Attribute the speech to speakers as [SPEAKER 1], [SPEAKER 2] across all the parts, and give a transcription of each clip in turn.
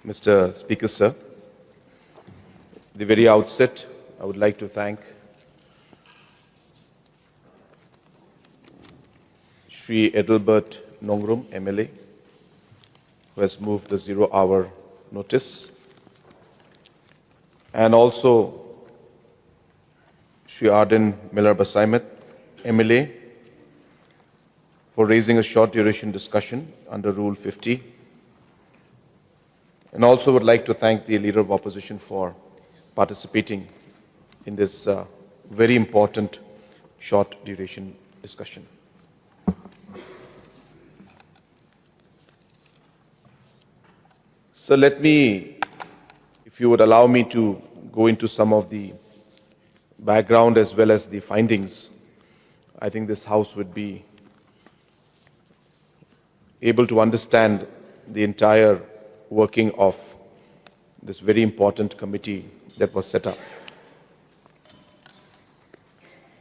[SPEAKER 1] Mr. Speaker, sir. At the very outset, I would like to thank Shri Edelbert Nongrum, MLA, who has moved the 0-hour notice, and also Shri Arden Miller Basaimat, MLA, for raising a short duration discussion under Rule 50. And also would like to thank the Leader of Opposition for participating in this very important short duration discussion. So let me, if you would allow me to go into some of the background as well as the findings, I think this House would be able to understand the entire working of this very important committee that was set up.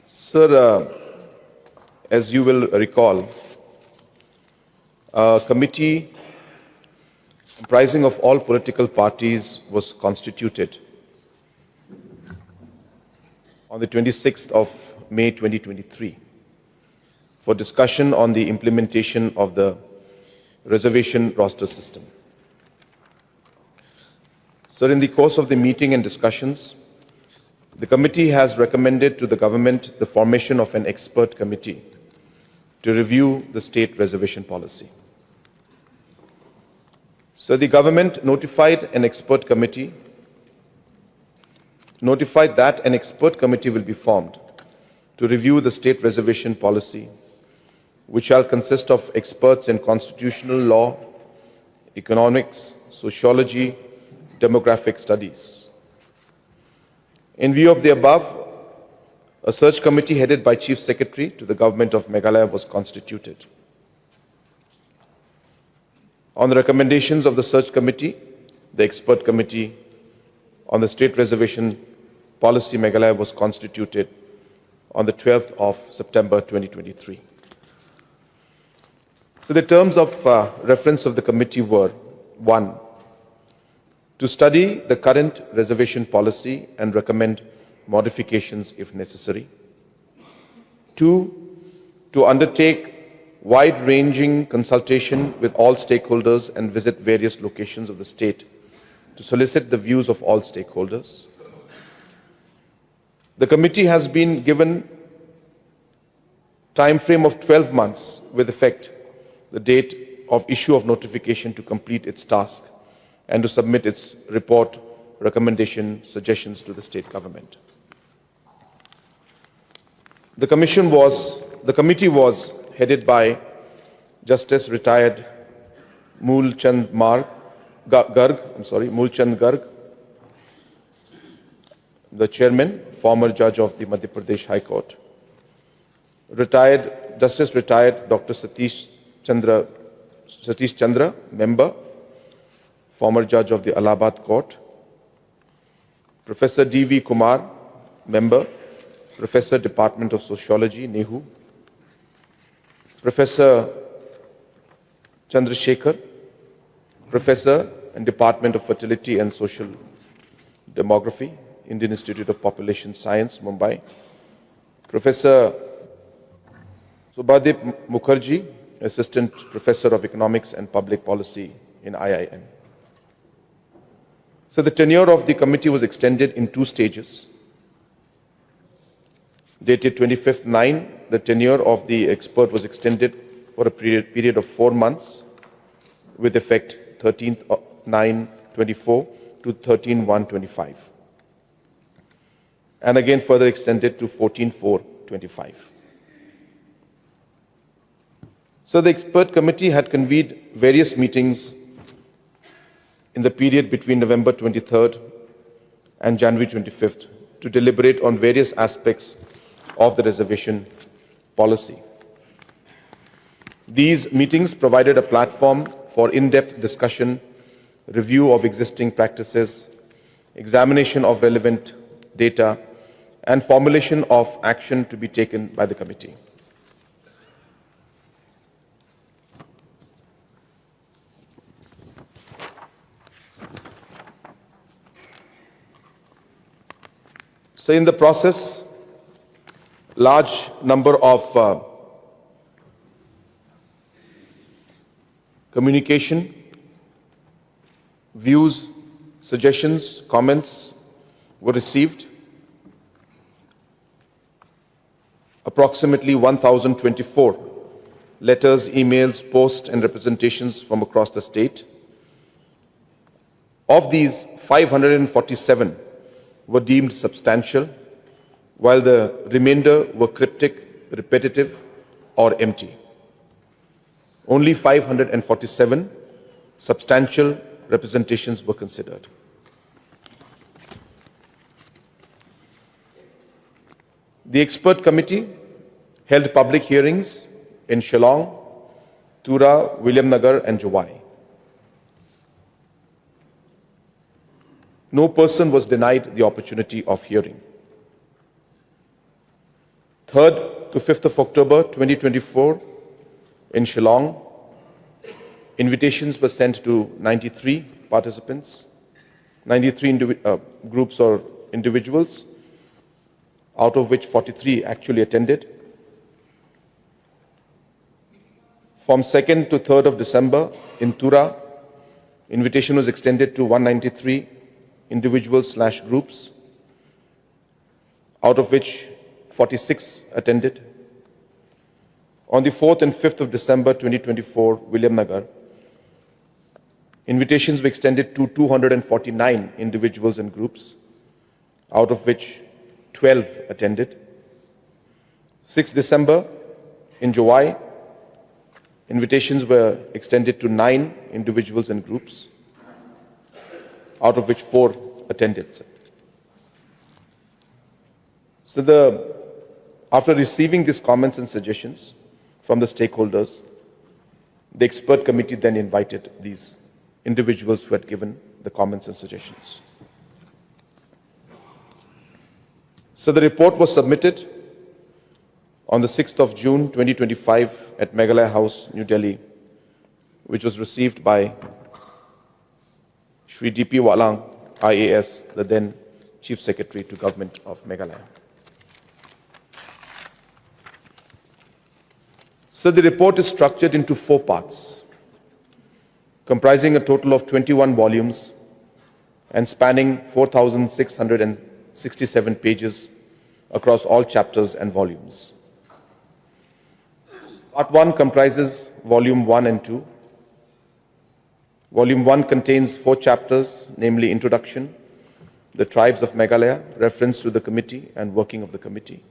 [SPEAKER 1] Sir, as you will recall, a committee comprising of all political parties was constituted on the 26th of May 2023 for discussion on the implementation of the reservation roster system. Sir, in the course of the meeting and discussions, the committee has recommended to the government the formation of an expert committee to review the state reservation policy. So the government notified that an expert committee will be formed to review the state reservation policy, which shall consist of experts in constitutional law, economics, sociology, demographic studies. In view of the above, a search committee headed by Chief Secretary to the Government of Meghalaya was constituted. On the recommendations of the search committee, the expert committee on the state reservation policy Meghalaya was constituted on the 12th of September 2023. So the terms of reference of the committee were: 1, to study the current reservation policy and recommend modifications if necessary. 2, to undertake wide-ranging consultation with all stakeholders and visit various locations of the state to solicit the views of all stakeholders. The committee has been given time frame of 12 months with effect the date of issue of notification to complete its task and to submit its report, recommendation, suggestions to the state government. The committee was headed by Justice Retired Moolchand Garg, the Chairman, former Judge of the Madhya Pradesh High Court. Justice Retired Dr. Satish Chandra, Member, former Judge of the Allahabad Court. Professor D.V. Kumar, Member, Professor, Department of Sociology, NEHU. Professor Chandrasekhar, Professor and Department of Fertility and Social Demography, Indian Institute of Population Science, Mumbai. Professor Subhadip Mukherjee, Assistant Professor of Economics and Public Policy in IIM. So the tenure of the committee was extended in 2 stages. Dated 25th-9, the tenure of the expert was extended for a period of 4 months with effect 13th-9-24 to 13/1-25, and again further extended to 14/4-25. So the expert committee had convened various meetings in the period between November 23rd and January 25th to deliberate on various aspects of the reservation policy. These meetings provided a platform for in-depth discussion, review of existing practices, examination of relevant data, and formulation of action to be taken by the committee. So in the process, large number of communication, views, suggestions, comments were received. Approximately 1,024 letters, emails, posts, and representations from across the state. Of these, 547 were deemed substantial, while the remainder were cryptic, repetitive, or empty. Only 547 substantial representations were considered. The expert committee held public hearings in Shillong, Tura, Williamnagar, and Jawai. No person was denied the opportunity of hearing. 3rd to 5th of October 2024 in Shillong, invitations were sent to 93 participants, 93 groups or individuals, out of which 43 actually attended. From 2nd to 3rd of December in Tura, invitation was extended to 193 individuals/groups, out of which 46 attended. On the 4th and 5th of December 2024, Williamnagar, invitations were extended to 249 individuals and groups, out of which 12 attended. 6th December in Jawai, invitations were extended to 9 individuals and groups, out of which 4 attended. So after receiving these comments and suggestions from the stakeholders, the expert committee then invited these individuals who had given the comments and suggestions. So the report was submitted on the 6th of June 2025 at Meghalaya House, New Delhi, which was received by Shri D.P. Walang, IAS, the then Chief Secretary to Government of Meghalaya. So the report is structured into 4 parts, comprising a total of 21 volumes and spanning 4,667 pages across all chapters and volumes. Part 1 comprises Volume 1 and 2. Volume 1 contains 4 chapters, namely Introduction, the Tribes of Meghalaya, reference to the committee and working of the committee.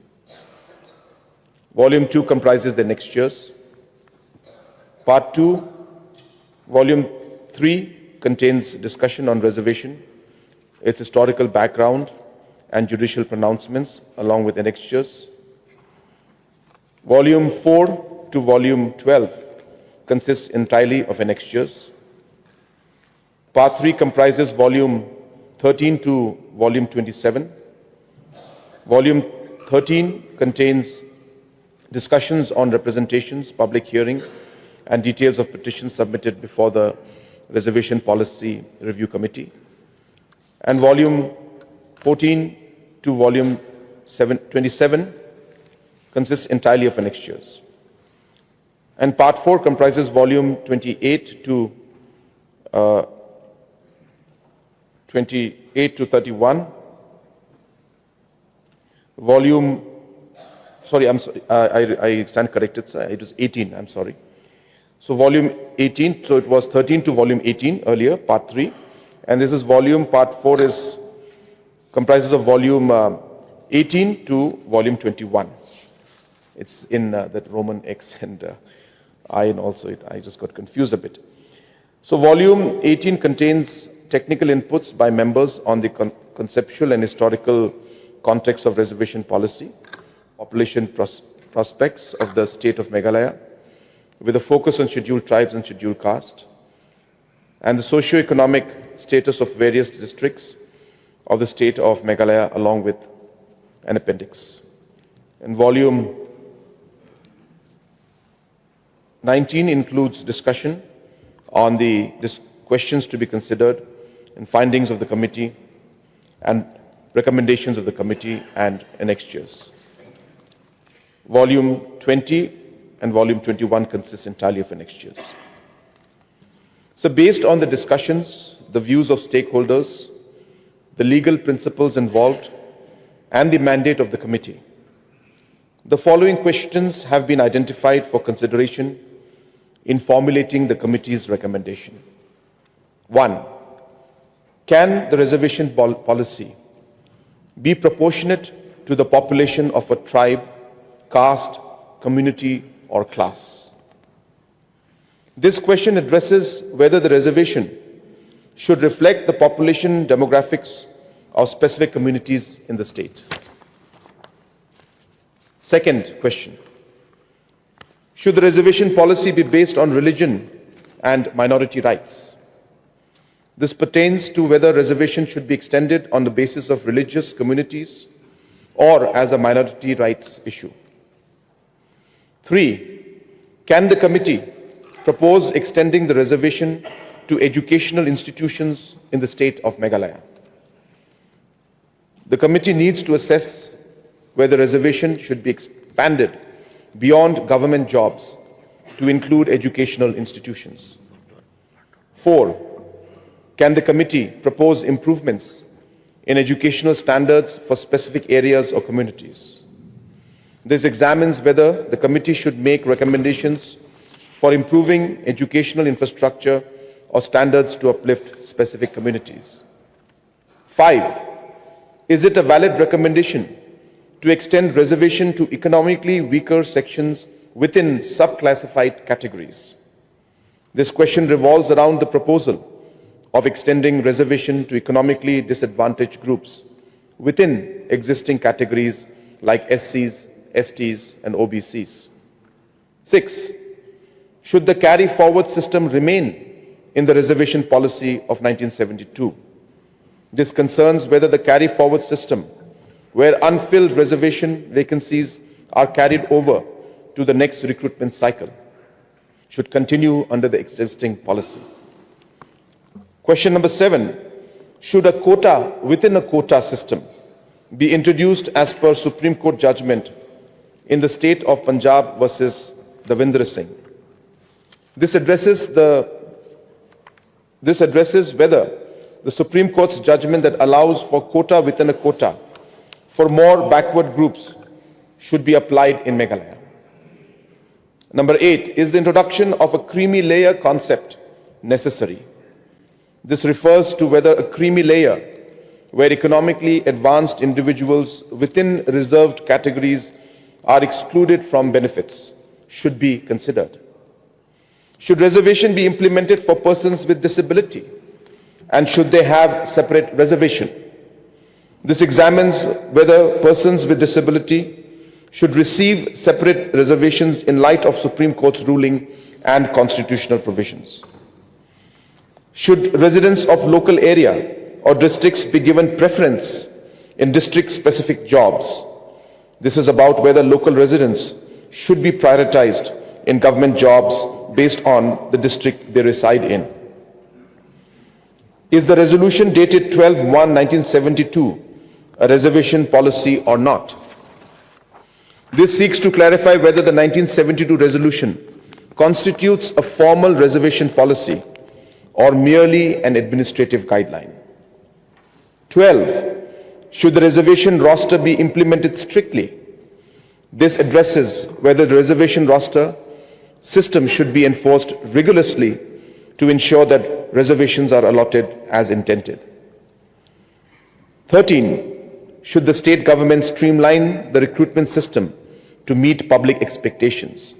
[SPEAKER 1] Volume 2 comprises the next years. Part 2, Volume 3 contains discussion on reservation, its historical background, and judicial pronouncements, along with annexures. Volume 4 to Volume 12 consists entirely of annexures. Part 3 comprises Volume 13 to Volume 27. Volume 13 contains discussions on representations, public hearing, and details of petitions submitted before the Reservation Policy Review Committee. And Volume 14 to Volume 27 consists entirely of annexures. And Part 4 comprises Volume 28 to 31. I stand corrected, sir. It was 18, I'm sorry. So Volume 18, so it was 13 to Volume 18 earlier, Part 3. And this is Part 4 comprises of Volume 18 to Volume 21. It's in that Roman X and I, and also I just got confused a bit. So Volume 18 contains technical inputs by members on the conceptual and historical context of reservation policy, population prospects of the state of Meghalaya, with a focus on scheduled tribes and scheduled caste, and the socio-economic status of various districts of the state of Meghalaya, along with an appendix. And Volume 19 includes discussion on the questions to be considered and findings of the committee, and recommendations of the committee and annexures. Volume 20 and Volume 21 consist entirely of annexures. So based on the discussions, the views of stakeholders, the legal principles involved, and the mandate of the committee, the following questions have been identified for consideration in formulating the committee's recommendation. 1. Can the reservation policy be proportionate to the population of a tribe, caste, community, or class? This question addresses whether the reservation should reflect the population demographics of specific communities in the state. Second question, should the reservation policy be based on religion and minority rights? This pertains to whether reservation should be extended on the basis of religious communities or as a minority rights issue. 3. Can the committee propose extending the reservation to educational institutions in the state of Meghalaya? The committee needs to assess whether reservation should be expanded beyond government jobs to include educational institutions. 4. Can the committee propose improvements in educational standards for specific areas or communities? This examines whether the committee should make recommendations for improving educational infrastructure or standards to uplift specific communities. 5. Is it a valid recommendation to extend reservation to economically weaker sections within subclassified categories? This question revolves around the proposal of extending reservation to economically disadvantaged groups within existing categories like SCs, STs, and OBCs. 6. Should the carry-forward system remain in the reservation policy of 1972? This concerns whether the carry-forward system, where unfilled reservation vacancies are carried over to the next recruitment cycle, should continue under the existing policy. Question number 7, should a quota within a quota system be introduced as per Supreme Court judgment in the state of Punjab versus Davinder Singh? This addresses whether the Supreme Court's judgment that allows for quota within a quota for more backward groups should be applied in Meghalaya. Number 8, is the introduction of a creamy layer concept necessary? This refers to whether a creamy layer, where economically advanced individuals within reserved categories are excluded from benefits, should be considered. Should reservation be implemented for persons with disability? And should they have separate reservation? This examines whether persons with disability should receive separate reservations in light of Supreme Court's ruling and constitutional provisions. Should residents of local area or districts be given preference in district-specific jobs? This is about whether local residents should be prioritized in government jobs based on the district they reside in. Is the resolution dated 12/1/1972 a reservation policy or not? This seeks to clarify whether the 1972 resolution constitutes a formal reservation policy or merely an administrative guideline. 12. Should the reservation roster be implemented strictly? This addresses whether the reservation roster system should be enforced rigorously to ensure that reservations are allotted as intended. 13. Should the state government streamline the recruitment system to meet public expectations?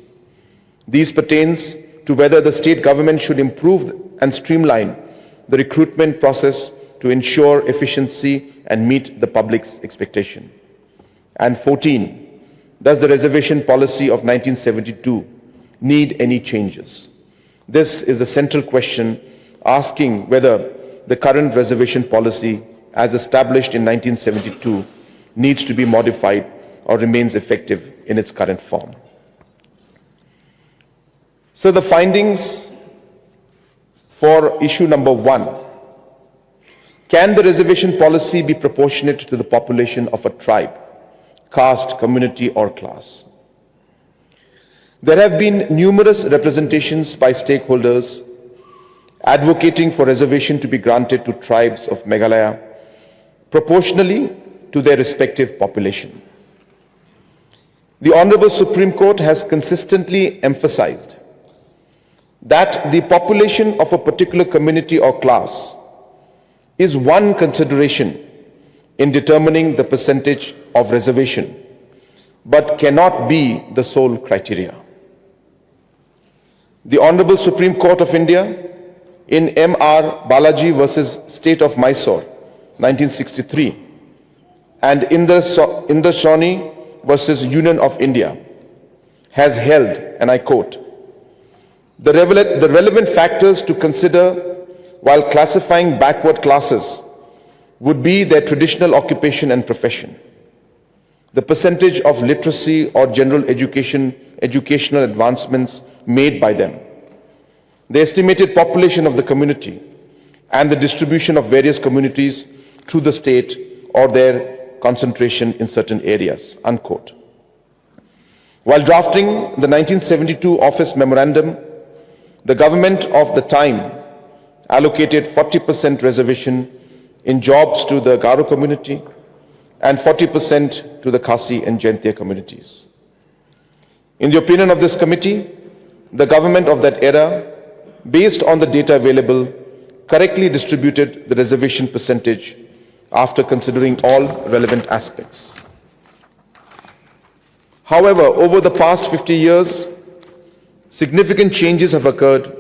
[SPEAKER 1] These pertains to whether the state government should improve and streamline the recruitment process to ensure efficiency and meet the public's expectation. And 14. Does the reservation policy of 1972 need any changes? This is the central question, asking whether the current reservation policy as established in 1972 needs to be modified or remains effective in its current form. So the findings for issue number 1. Can the reservation policy be proportionate to the population of a tribe, caste, community, or class? There have been numerous representations by stakeholders advocating for reservation to be granted to tribes of Meghalaya proportionally to their respective population. The Honorable Supreme Court has consistently emphasized that the population of a particular community or class is one consideration in determining the percentage of reservation, but cannot be the sole criteria. The Honorable Supreme Court of India in M.R. Balaji versus State of Mysore, 1963, and Indraswamy versus Union of India has held, and I quote, the relevant factors to consider while classifying backward classes would be their traditional occupation and profession, the percentage of literacy or general educational advancements made by them, the estimated population of the community, and the distribution of various communities through the state or their concentration in certain areas, unquote. While drafting the 1972 Office Memorandum, the government of the time allocated 40% reservation in jobs to the Garo community and 40% to the Khasi and Jaintia communities. In the opinion of this committee, the government of that era, based on the data available, correctly distributed the reservation percentage after considering all relevant aspects. However, over the past 50 years, significant changes have occurred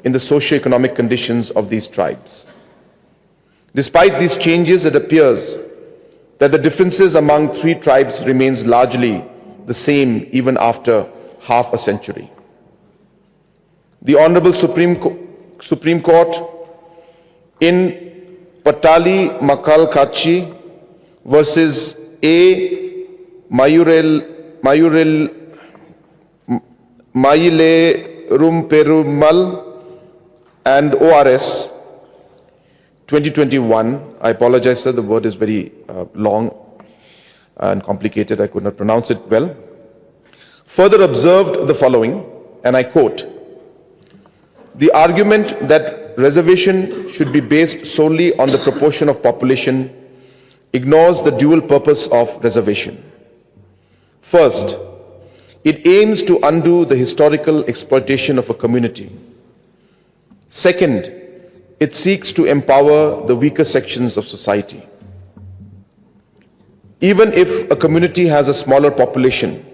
[SPEAKER 1] in the socio-economic conditions of these tribes. Despite these changes, it appears that the differences among three tribes remains largely the same even after half a century. The Honorable Supreme Court in Patali Makalkachi versus A. Mayile-Rumperumal and ORS 2021, I apologize, sir, the word is very long and complicated, I could not pronounce it well, further observed the following, and I quote, the argument that reservation should be based solely on the proportion of population ignores the dual purpose of reservation. First, it aims to undo the historical exploitation of a community. Second, it seeks to empower the weaker sections of society. Even if a community has a smaller population,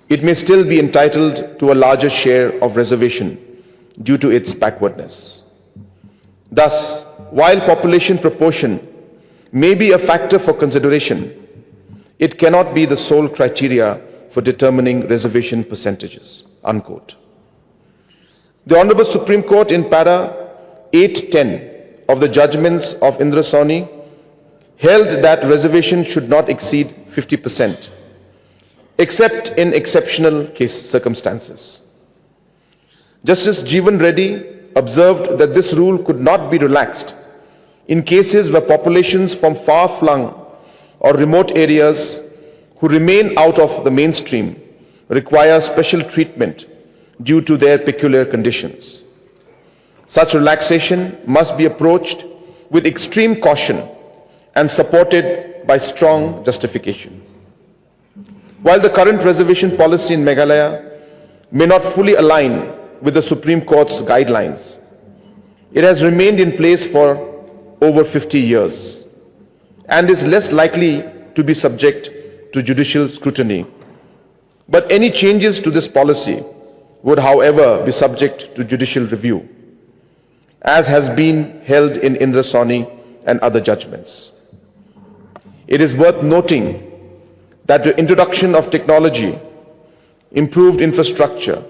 [SPEAKER 1] it may still be entitled to a larger share of reservation due to its backwardness. Thus, while population proportion may be a factor for consideration, it cannot be the sole criteria for determining reservation percentages, unquote. The Honorable Supreme Court in Para 810 of the judgments of Indraswamy held that reservation should not exceed 50%, except in exceptional circumstances. Justice Jeevan Reddy observed that this rule could not be relaxed in cases where populations from far-flung or remote areas who remain out of the mainstream require special treatment due to their peculiar conditions. Such relaxation must be approached with extreme caution and supported by strong justification. While the current reservation policy in Meghalaya may not fully align with the Supreme Court's guidelines, it has remained in place for over 50 years and is less likely to be subject to judicial scrutiny. But any changes to this policy would, however, be subject to judicial review, as has been held in Indraswamy and other judgments. It is worth noting that the introduction of technology, improved infrastructure,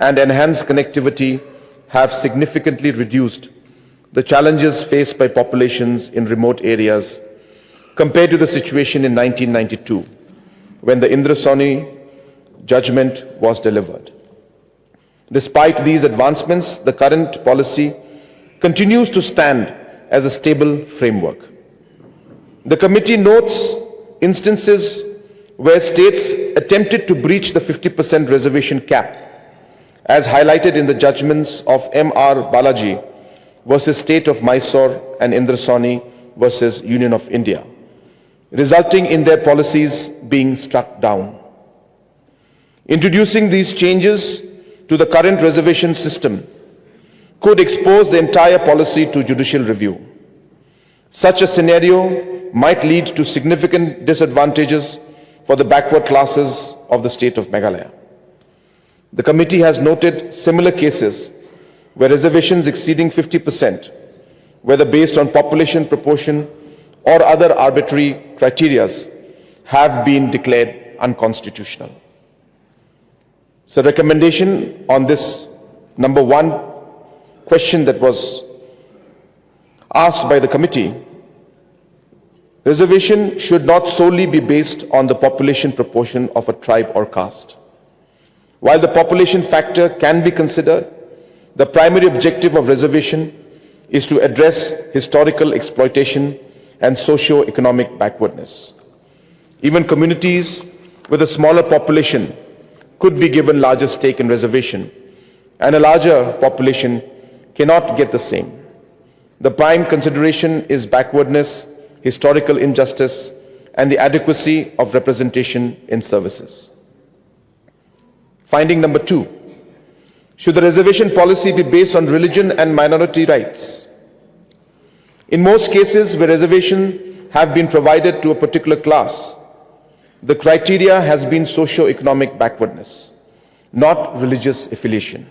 [SPEAKER 1] and enhanced connectivity have significantly reduced the challenges faced by populations in remote areas compared to the situation in 1992, when the Indraswamy judgment was delivered. Despite these advancements, the current policy continues to stand as a stable framework. The committee notes instances where states attempted to breach the 50% reservation cap, as highlighted in the judgments of M.R. Balaji versus State of Mysore and Indraswamy versus Union of India, resulting in their policies being struck down. Introducing these changes to the current reservation system could expose the entire policy to judicial review. Such a scenario might lead to significant disadvantages for the backward classes of the state of Meghalaya. The committee has noted similar cases where reservations exceeding 50%, whether based on population proportion or other arbitrary criteria, have been declared unconstitutional. So, recommendation on this number one question that was asked by the committee: reservation should not solely be based on the population proportion of a tribe or caste. While the population factor can be considered, the primary objective of reservation is to address historical exploitation and socio-economic backwardness. Even communities with a smaller population could be given larger stake in reservation, and a larger population cannot get the same. The prime consideration is backwardness, historical injustice, and the adequacy of representation in services. Finding number 2. Should the reservation policy be based on religion and minority rights? In most cases where reservations have been provided to a particular class, the criteria has been socio-economic backwardness, not religious affiliation.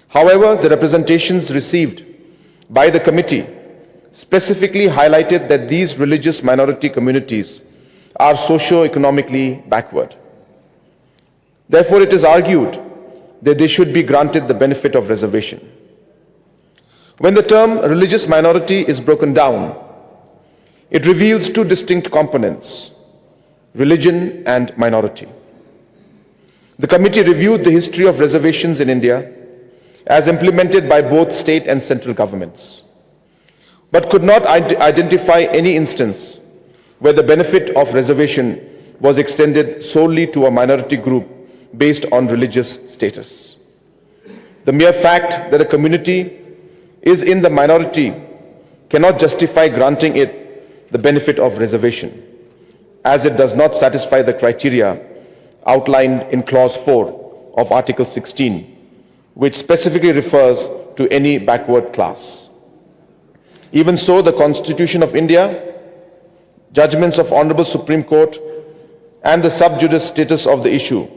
[SPEAKER 1] However, the representations received by the committee specifically highlighted that these religious minority communities are socio-economically backward. Therefore, it is argued that they should be granted the benefit of reservation. When the term religious minority is broken down, it reveals two distinct components: religion and minority. The committee reviewed the history of reservations in India as implemented by both state and central governments, but could not identify any instance where the benefit of reservation was extended solely to a minority group based on religious status. The mere fact that a community is in the minority cannot justify granting it the benefit of reservation, as it does not satisfy the criteria outlined in Clause 4 of Article 16, which specifically refers to any backward class. Even so, the Constitution of India, judgments of Honorable Supreme Court, and the sub judice status of the issue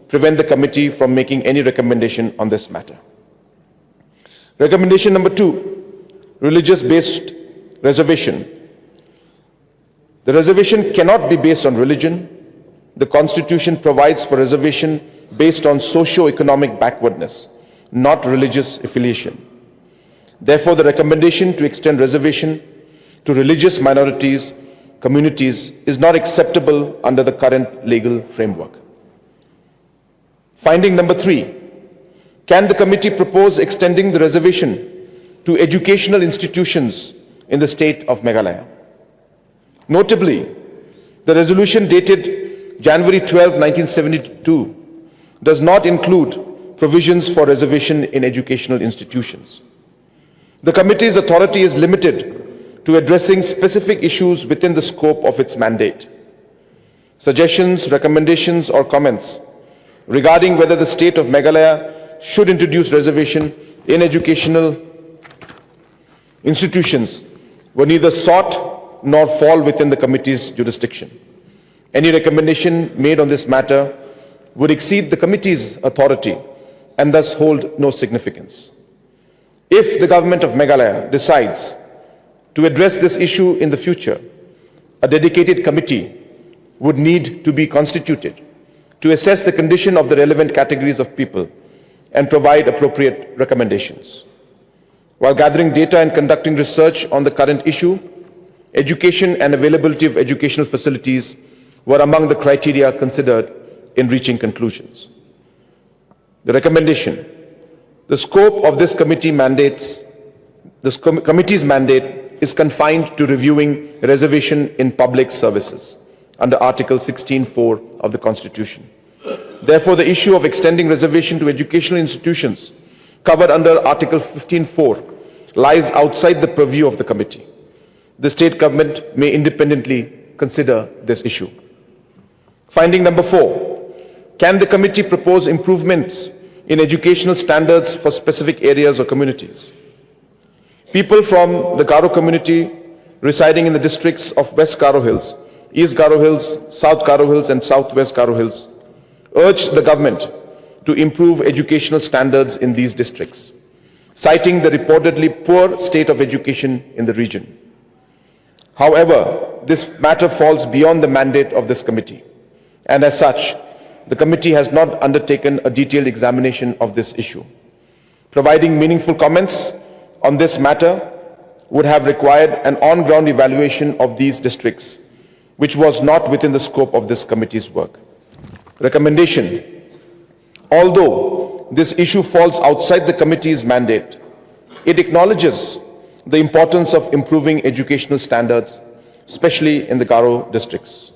[SPEAKER 1] prevent the committee from making any recommendation on this matter. Recommendation number 2, religious-based reservation. The reservation cannot be based on religion. The Constitution provides for reservation based on socio-economic backwardness, not religious affiliation. Therefore, the recommendation to extend reservation to religious communities is not acceptable under the current legal framework. Finding number 3, can the committee propose extending the reservation to educational institutions in the state of Meghalaya? Notably, the resolution dated January 12, 1972 does not include provisions for reservation in educational institutions. The committee's authority is limited to addressing specific issues within the scope of its mandate. Suggestions, recommendations, or comments regarding whether the state of Meghalaya should introduce reservation in educational institutions were neither sought nor fall within the committee's jurisdiction. Any recommendation made on this matter would exceed the committee's authority and thus hold no significance. If the government of Meghalaya decides to address this issue in the future, a dedicated committee would need to be constituted to assess the condition of the relevant categories of people and provide appropriate recommendations. While gathering data and conducting research on the current issue, education and availability of educational facilities were among the criteria considered in reaching conclusions. The recommendation: the scope of this committee mandates This committee's mandate is confined to reviewing reservation in public services under Article 16(4) of the Constitution. Therefore, the issue of extending reservation to educational institutions covered under Article 15(4) lies outside the purview of the committee. The state government may independently consider this issue. Finding number 4. Can the committee propose improvements in educational standards for specific areas or communities? People from the Garo community residing in the districts of West Garo Hills, East Garo Hills, South Garo Hills and Southwest Garo Hills urge the government to improve educational standards in these districts, citing the reportedly poor state of education in the region. However, this matter falls beyond the mandate of this committee, and as such, the committee has not undertaken a detailed examination of this issue. Providing meaningful comments on this matter would have required an on-ground evaluation of these districts, which was not within the scope of this committee's work. Recommendation. Although this issue falls outside the committee's mandate, it acknowledges the importance of improving educational standards, especially in the Garo districts.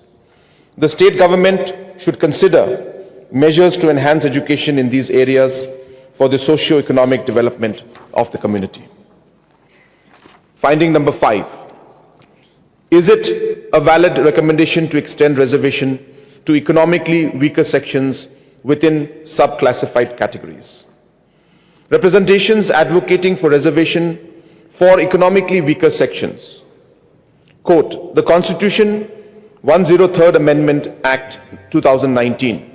[SPEAKER 1] The state government should consider measures to enhance education in these areas for the socio-economic development of the community. Finding number 5. Is it a valid recommendation to extend reservation to economically weaker sections within sub-classified categories? Representations advocating for reservation for economically weaker sections. Quote, the Constitution 103rd Amendment Act 2019,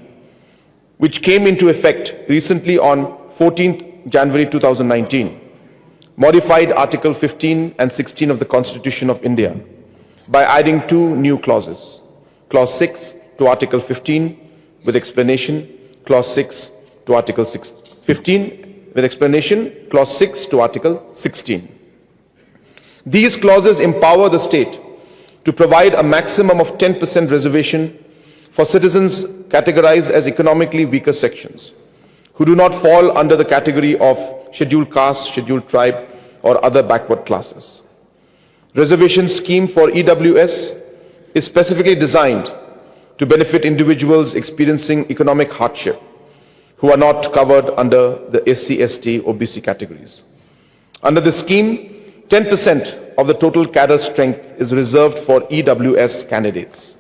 [SPEAKER 1] which came into effect recently on 14th January 2019, modified Article 15 and 16 of the Constitution of India by adding 2 new clauses. Clause 6 to Article 15 with explanation, Clause 6 to Article 15 with explanation, Clause 6 to Article 16. These clauses empower the state to provide a maximum of 10% reservation for citizens categorized as economically weaker sections who do not fall under the category of scheduled caste, scheduled tribe, or other backward classes. Reservation scheme for EWS is specifically designed to benefit individuals experiencing economic hardship who are not covered under the SC/ST, OBC categories. Under the scheme, 10% of the total cadre strength is reserved for EWS candidates,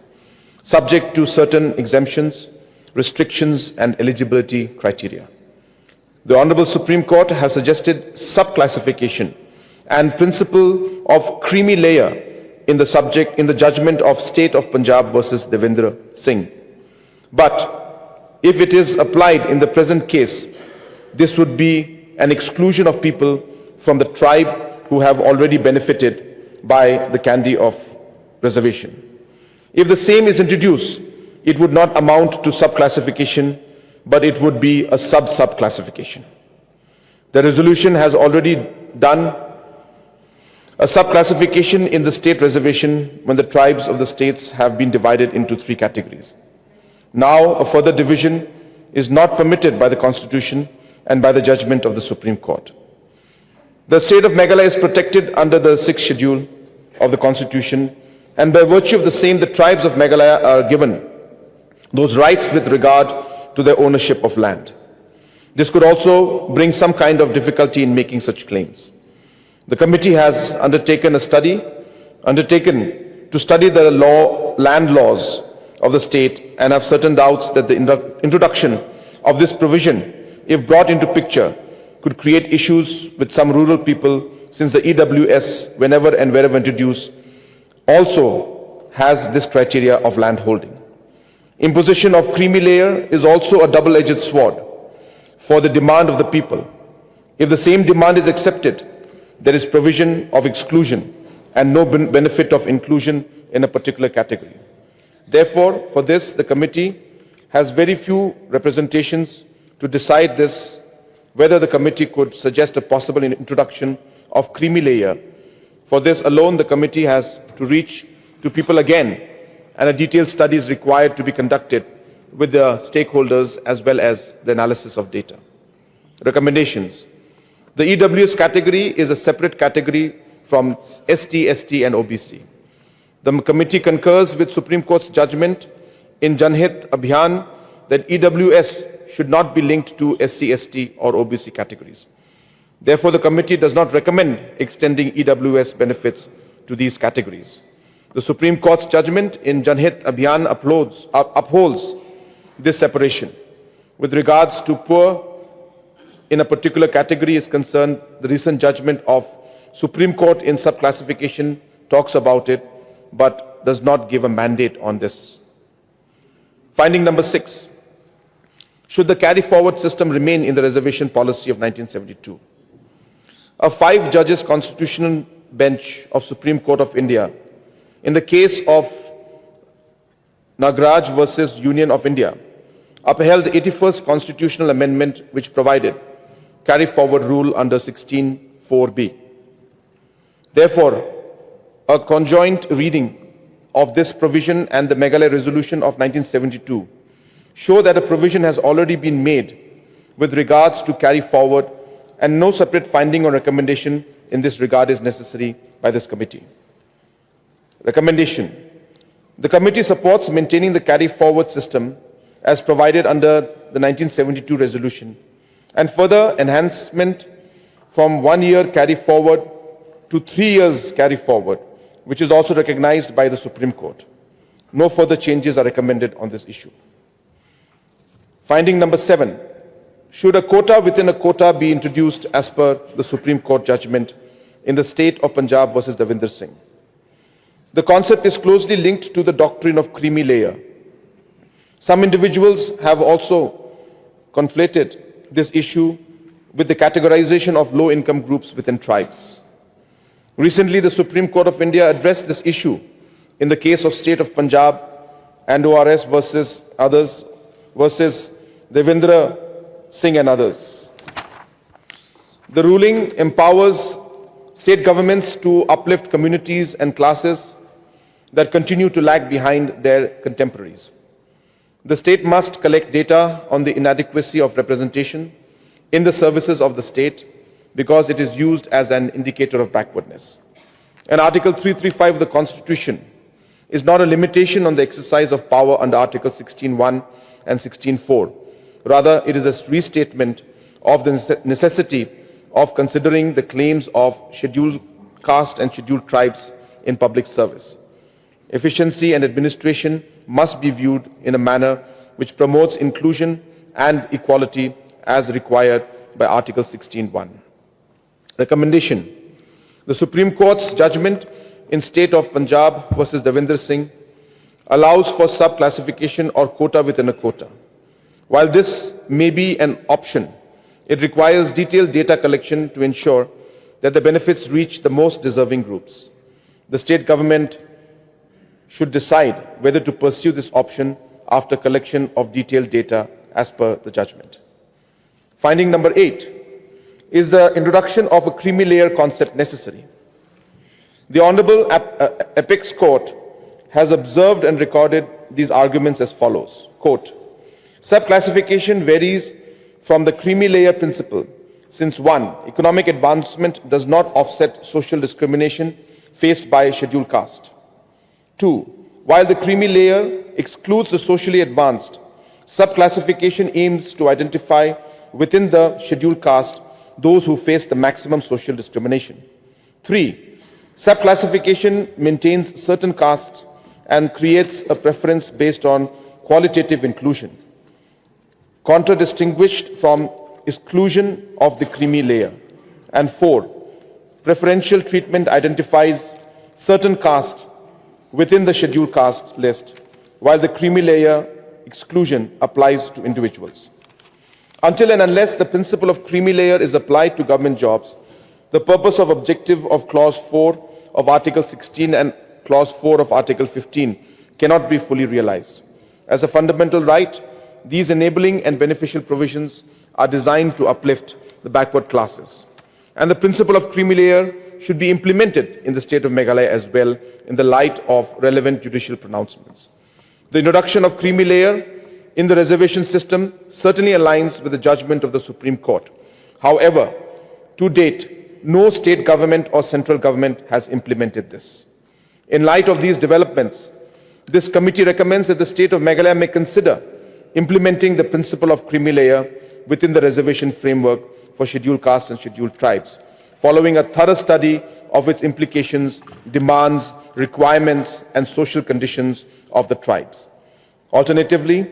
[SPEAKER 1] subject to certain exemptions, restrictions, and eligibility criteria. The Honorable Supreme Court has suggested subclassification and principle of creamy layer in the judgment of State of Punjab versus Devendra Singh. But if it is applied in the present case, this would be an exclusion of people from the tribe who have already benefited by the candy of reservation. If the same is introduced, it would not amount to subclassification, but it would be a sub-subclassification. The resolution has already done a subclassification in the state reservation when the tribes of the states have been divided into 3 categories. Now, a further division is not permitted by the Constitution and by the judgment of the Supreme Court. The state of Meghalaya is protected under the 6th schedule of the Constitution, and by virtue of the same, the tribes of Meghalaya are given those rights with regard to their ownership of land. This could also bring some kind of difficulty in making such claims. The committee has undertaken to study the land laws of the state, and have certain doubts that the introduction of this provision, if brought into picture, could create issues with some rural people, since the EWS, whenever and wherever introduced, also has this criteria of land holding. Imposition of creamy layer is also a double-edged sword for the demand of the people. If the same demand is accepted, there is provision of exclusion and no benefit of inclusion in a particular category. Therefore, for this, the committee has very few representations to decide this, whether the committee could suggest a possible introduction of creamy layer. For this alone, the committee has to reach to people again, and a detailed study is required to be conducted with the stakeholders as well as the analysis of data. Recommendations. The EWS category is a separate category from ST, ST and OBC. The committee concurs with Supreme Court's judgment in Janhit Abhiyan that EWS should not be linked to SC, ST or OBC categories. Therefore, the committee does not recommend extending EWS benefits to these categories. The Supreme Court's judgment in Janhit Abhiyan upholds this separation. With regards to poor in a particular category is concerned, the recent judgment of Supreme Court in subclassification talks about it, but does not give a mandate on this. Finding number 6. Should the carry-forward system remain in the reservation policy of 1972? A 5-judges constitutional bench of Supreme Court of India, in the case of Nagraj versus Union of India, upheld the 81st constitutional amendment which provided carry-forward rule under 16(4)(b). Therefore, a conjoint reading of this provision and the Meghalaya resolution of 1972 show that a provision has already been made with regards to carry forward, and no separate finding or recommendation in this regard is necessary by this committee. Recommendation. The committee supports maintaining the carry forward system as provided under the 1972 resolution, and further enhancement from 1 year carry forward to 3 years carry forward, which is also recognized by the Supreme Court. No further changes are recommended on this issue. Finding number 7. Should a quota within a quota be introduced as per the Supreme Court judgment in the state of Punjab versus Devinder Singh? The concept is closely linked to the doctrine of creamy layer. Some individuals have also conflated this issue with the categorization of low-income groups within tribes. Recently, the Supreme Court of India addressed this issue in the case of State of Punjab and ORS versus others versus Devendra Singh and others. The ruling empowers state governments to uplift communities and classes that continue to lag behind their contemporaries. The state must collect data on the inadequacy of representation in the services of the state because it is used as an indicator of backwardness. And Article 335 of the Constitution is not a limitation on the exercise of power under Article 16(1) and 16(4). Rather, it is a restatement of the necessity of considering the claims of scheduled caste and scheduled tribes in public service. Efficiency and administration must be viewed in a manner which promotes inclusion and equality as required by Article 16(1). Recommendation. The Supreme Court's judgment in State of Punjab versus Devinder Singh allows for sub-classification or quota within a quota. While this may be an option, it requires detailed data collection to ensure that the benefits reach the most deserving groups. The state government should decide whether to pursue this option after collection of detailed data as per the judgment. Finding number 8. Is the introduction of a creamy layer concept necessary? The Honorable Apex Court has observed and recorded these arguments as follows. Quote, subclassification varies from the creamy layer principle since 1. Economic advancement does not offset social discrimination faced by scheduled caste. 2. While the creamy layer excludes the socially advanced, subclassification aims to identify within the scheduled caste those who face the maximum social discrimination. 3. Subclassification maintains certain castes and creates a preference based on qualitative inclusion, contradistinguished from exclusion of the creamy layer. And 4. Preferential treatment identifies certain castes within the scheduled caste list, while the creamy layer exclusion applies to individuals. Until and unless the principle of creamy layer is applied to government jobs, the purpose of objective of Clause 4 of Article 16 and Clause 4 of Article 15 cannot be fully realized. As a fundamental right, these enabling and beneficial provisions are designed to uplift the backward classes. And the principle of creamy layer should be implemented in the state of Meghalaya as well in the light of relevant judicial pronouncements. The introduction of creamy layer in the reservation system certainly aligns with the judgment of the Supreme Court. However, To date, no state government or central government has implemented this. In light of these developments, this committee recommends that the state of Meghalaya may consider implementing the principle of creamy layer within the reservation framework for scheduled castes and scheduled tribes, following a thorough study of its implications, demands, requirements, and social conditions of the tribes. Alternatively,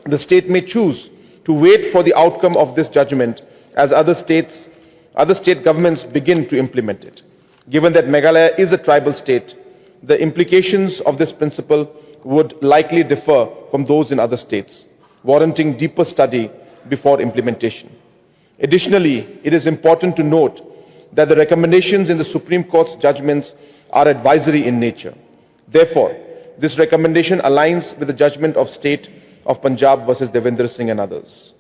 [SPEAKER 1] the state may choose to wait for the outcome of this judgment as other state governments begin to implement it. Given that Meghalaya is a tribal state, the implications of this principle would likely differ from those in other states, warranting deeper study before implementation. Additionally, it is important to note that the recommendations in the Supreme Court's judgments are advisory in nature. Therefore, this recommendation aligns with the judgment of State of Punjab versus Devendra Singh and others.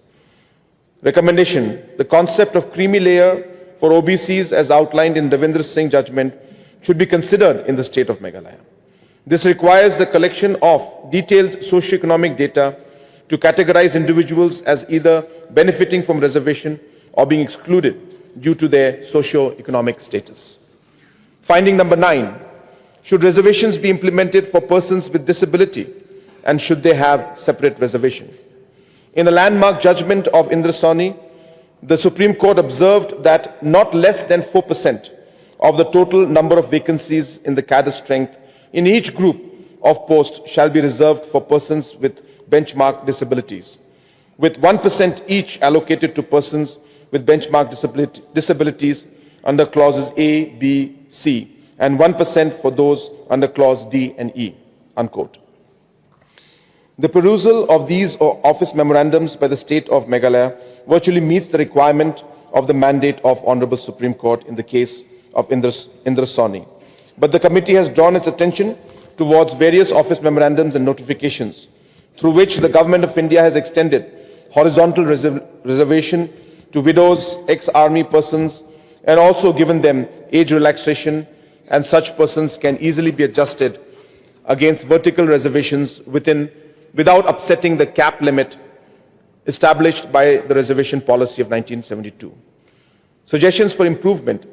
[SPEAKER 1] Recommendation: the concept of creamy layer for OBCs as outlined in Devendra Singh judgment should be considered in the state of Meghalaya. This requires the collection of detailed socioeconomic data to categorize individuals as either benefiting from reservation or being excluded due to their socio-economic status. Finding number 9, should reservations be implemented for persons with disability, and should they have separate reservation? In a landmark judgment of Indrasoni, the Supreme Court observed that not less than 4% of the total number of vacancies in the cadre strength in each group of posts shall be reserved for persons with benchmark disabilities, with 1% each allocated to persons with benchmark disabilities under clauses A, B, C, and 1% for those under clause D and E, unquote. The perusal of these office memorandums by the state of Meghalaya virtually meets the requirement of the mandate of Honorable Supreme Court in the case of Indrasoni. But the committee has drawn its attention towards various office memorandums and notifications through which the Government of India has extended horizontal reservation to widows, ex-army persons, and also given them age relaxation, and such persons can easily be adjusted against vertical reservations without upsetting the cap limit established by the Reservation Policy of 1972. Suggestions for improvement: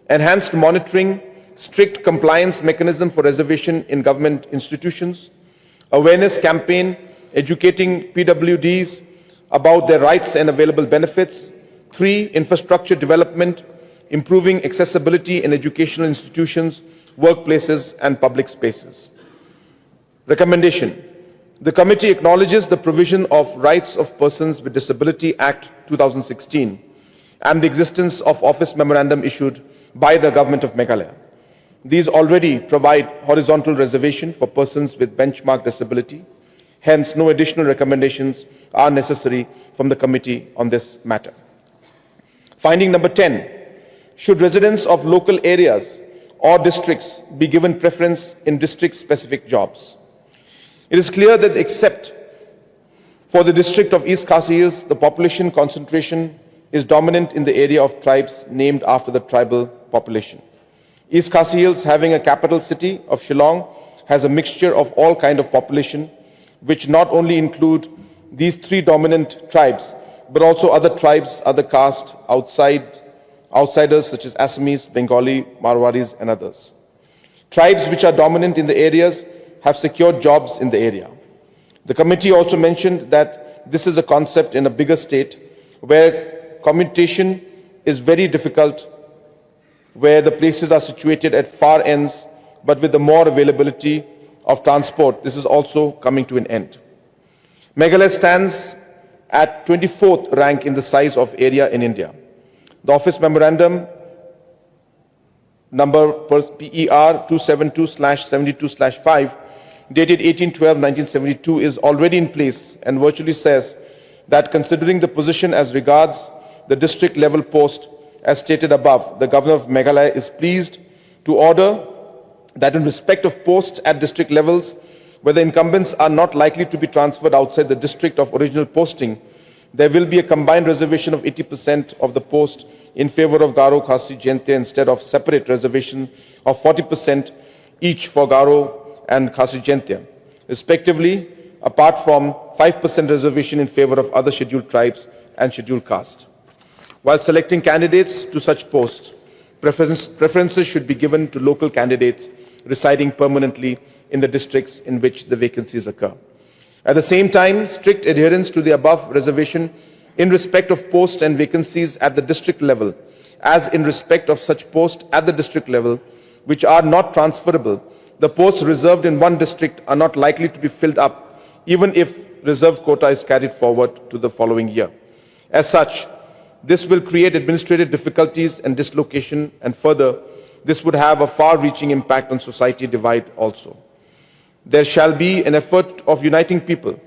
[SPEAKER 1] enhanced monitoring, strict compliance mechanism for reservation in government institutions, awareness campaign educating PWDs about their rights and available benefits. 3, infrastructure development, improving accessibility in educational institutions, workplaces, and public spaces. Recommendation: the committee acknowledges the provision of Rights of Persons with Disability Act 2016 and the existence of office memorandum issued by the Government of Meghalaya. These already provide horizontal reservation for persons with benchmark disability. Hence, no additional recommendations are necessary from the committee on this matter. Finding number 10, should residents of local areas or districts be given preference in district-specific jobs? It is clear that except for the district of East Khasi Hills, the population concentration is dominant in the area of tribes named after the tribal population. East Khasi Hills, having a capital city of Shillong, has a mixture of all kinds of population, which not only include these 3 dominant tribes, but also other tribes, other castes, outsiders such as Assamese, Bengali, Marwaris, and others. Tribes which are dominant in the areas have secured jobs in the area. The committee also mentioned that this is a concept in a bigger state where commutation is very difficult, where the places are situated at far ends, but with the more availability of transport, this is also coming to an end. Meghalaya stands at 24th rank in the size of area in India. The office memorandum number PER 272/72/5 dated 18/12/1972 is already in place and virtually says that considering the position as regards the district level post as stated above, the Governor of Meghalaya is pleased to order that in respect of posts at district levels, where the incumbents are not likely to be transferred outside the district of original posting, there will be a combined reservation of 80% of the post in favor of Garo, Khasi, Jaintia instead of separate reservation of 40% each for Garo and Khasi Jaintia, respectively, apart from 5% reservation in favor of other scheduled tribes and scheduled castes. While selecting candidates to such posts, preferences should be given to local candidates residing permanently in the districts in which the vacancies occur. At the same time, strict adherence to the above reservation in respect of posts and vacancies at the district level, as in respect of such posts at the district level which are not transferable, the posts reserved in one district are not likely to be filled up, even if reserved quota is carried forward to the following year. As such, this will create administrative difficulties and dislocation, and further, this would have a far-reaching impact on society divide also. There shall be an effort of uniting people.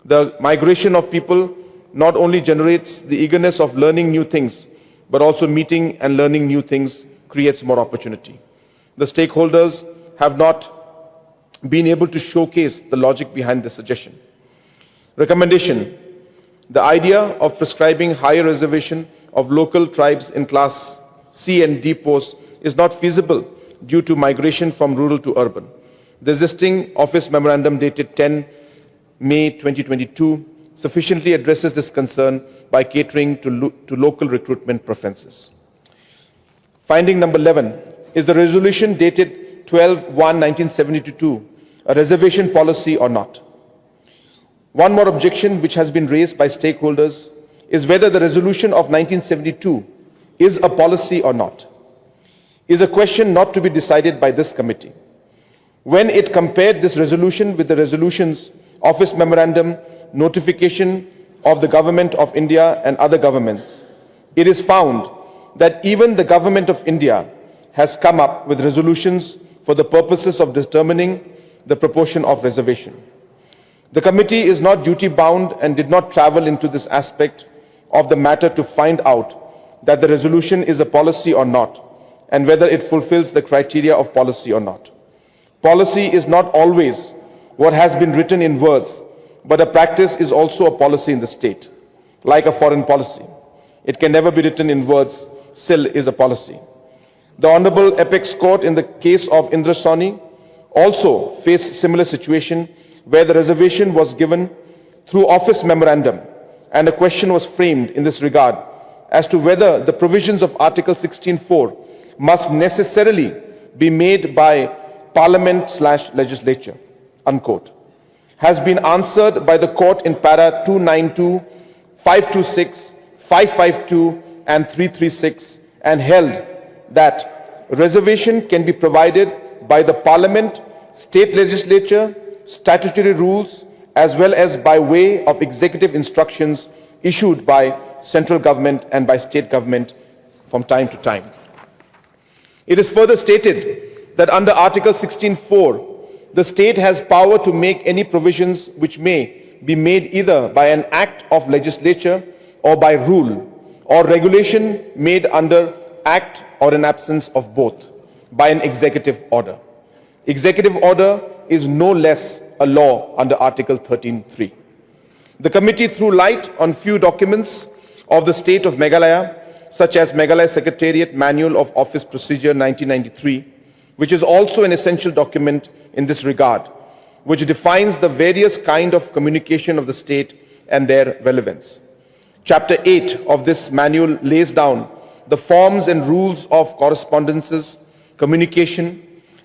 [SPEAKER 1] The migration of people not only generates the eagerness of learning new things, but also meeting and learning new things creates more opportunity. The stakeholders have not been able to showcase the logic behind this suggestion. Recommendation: the idea of prescribing higher reservation of local tribes in class C and D posts is not feasible due to migration from rural to urban. The existing office memorandum dated 10 May 2022 sufficiently addresses this concern by catering to local recruitment preferences. Finding number 11 is the resolution dated 12/1/1972 a reservation policy or not. One more objection which has been raised by stakeholders is whether the resolution of 1972 is a policy or not. Is a question not to be decided by this committee. When it compared this resolution with the resolutions, office memorandum, notification of the Government of India and other governments, it is found that even the Government of India has come up with resolutions for the purposes of determining the proportion of reservation. The committee is not duty-bound and did not travel into this aspect of the matter to find out that the resolution is a policy or not, and whether it fulfills the criteria of policy or not. Policy is not always what has been written in words, but a practice is also a policy in the state, like a foreign policy. It can never be written in words. Still is a policy. The Honorable Apex Court in the case of Indrasoni also faced similar situation where the reservation was given through office memorandum, and a question was framed in this regard as to whether the provisions of Article 16(4) must necessarily be made by Parliament/legislature, unquote, has been answered by the court in para 292, 526, 552 and 336, and held that reservation can be provided by the Parliament, state legislature, statutory rules, as well as by way of executive instructions issued by central government and by state government from time to time. It is further stated that under Article 16(4), the state has power to make any provisions which may be made either by an act of legislature or by rule, or regulation made under act or in absence of both, by an executive order. Executive order is no less a law under Article 13(3). The committee threw light on few documents of the state of Meghalaya, such as Meghalaya Secretariat Manual of Office Procedure 1993, which is also an essential document in this regard, which defines the various kind of communication of the state and their relevance. Chapter 8 of this manual lays down the forms and rules of correspondences, communication,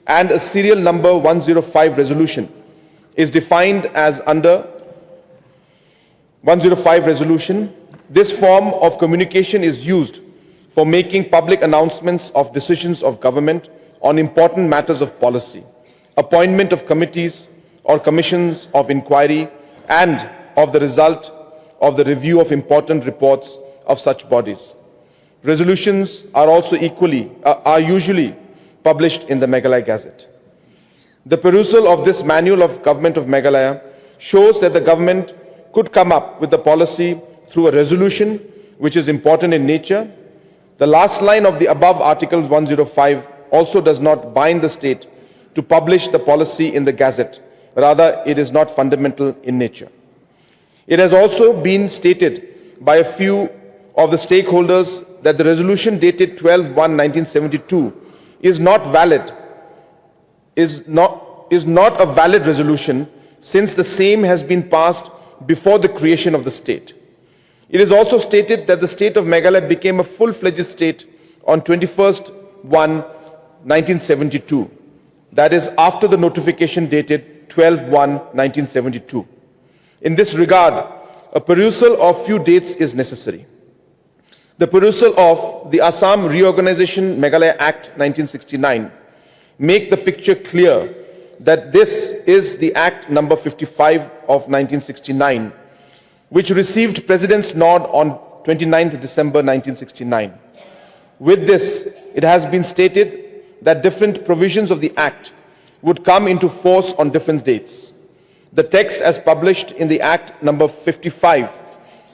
[SPEAKER 1] and a serial number 105 resolution is defined as under 105 resolution. This form of communication is used for making public announcements of decisions of government on important matters of policy, appointment of committees or commissions of inquiry, and of the result of the review of important reports of such bodies. Resolutions are also usually published in the Meghalaya Gazette. The perusal of this manual of Government of Meghalaya shows that the government could come up with the policy through a resolution which is important in nature. The last line of the above Article 105 also does not bind the state to publish the policy in the Gazette. Rather, it is not fundamental in nature. It has also been stated by a few of the stakeholders that the resolution dated 12/1/1972 is not a valid resolution, since the same has been passed before the creation of the state. It is also stated that the state of Meghalaya became a full-fledged state on 21/1/1972, that is after the notification dated 12/1/1972. In this regard, a perusal of few dates is necessary. The perusal of the Assam Reorganization Meghalaya Act 1969 make the picture clear that this is the Act number 55 of 1969, which received President's nod on 29th December 1969. With this, it has been stated that different provisions of the Act would come into force on different dates. The text as published in the Act number 55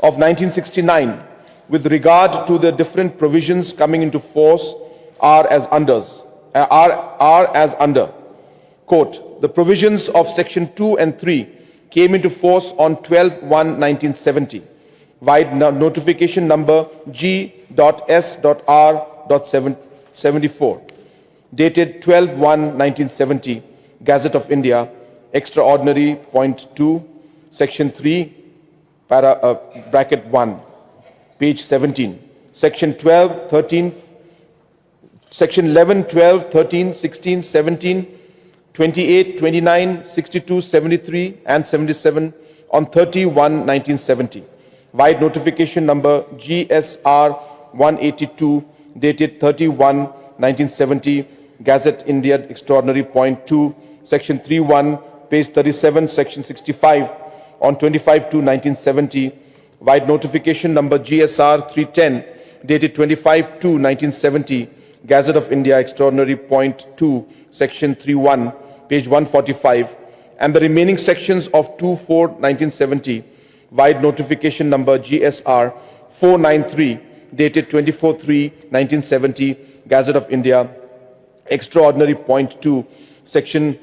[SPEAKER 1] of 1969 with regard to the different provisions coming into force are as under. Quote, the provisions of section 2 and 3 came into force on 12/1/1970 via notification number G.S.R.74 dated 12/1/1970, Gazette of India, Extraordinary Point 2, Section 3, bracket 1, page 17, Section 12, 13, Section 11, 12, 13, 16, 17, 28, 29, 62, 73, and 77 on 30/1/1970, via notification number GSR 182 dated 30/1/1970, Gazette India Extraordinary Point 2, Section 3(1), page 37, Section 65 on 25/2/1970, via notification number GSR 310 dated 25/2/1970, Gazette of India Extraordinary Point 2, Section 3(1), page 145, and the remaining sections of 2/4/1970, via notification number GSR 493 dated 24/3/1970, Gazette of India Extraordinary Point 2, Section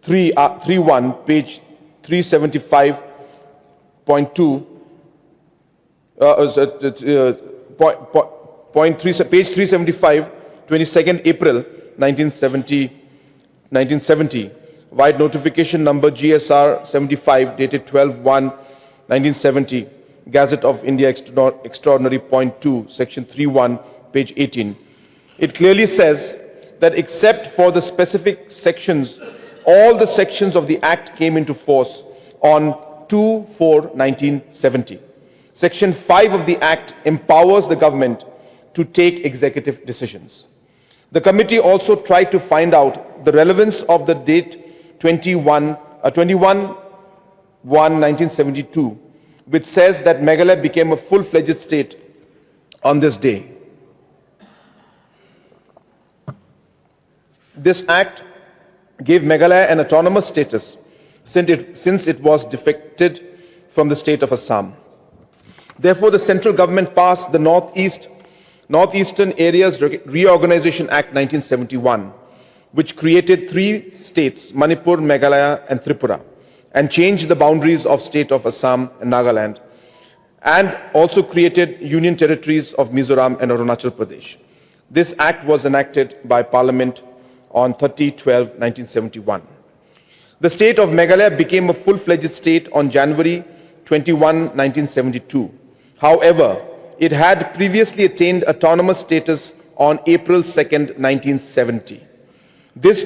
[SPEAKER 1] 3(1), page 375.2, page 375, 22nd April 1970, via notification number GSR 75 dated 12/1/1970, Gazette of India Extraordinary Point 2, Section 3(1), page 18. It clearly says that except for the specific sections, all the sections of the Act came into force on 2/4/1970. Section 5 of the Act empowers the government to take executive decisions. The committee also tried to find out the relevance of the date 21/1/1972, which says that Meghalaya became a full-fledged state on this day. This act gave Meghalaya an autonomous status since it was defected from the state of Assam. Therefore, the central government passed the Northeastern Areas Reorganization Act 1971, which created 3 states, Manipur, Meghalaya, and Tripura, and changed the boundaries of state of Assam and Nagaland, and also created union territories of Mizoram and Arunachal Pradesh. This act was enacted by Parliament on 30/12/1971. The state of Meghalaya became a full-fledged state on January 21, 1972. However, it had previously attained autonomous status on April 2, 1970. This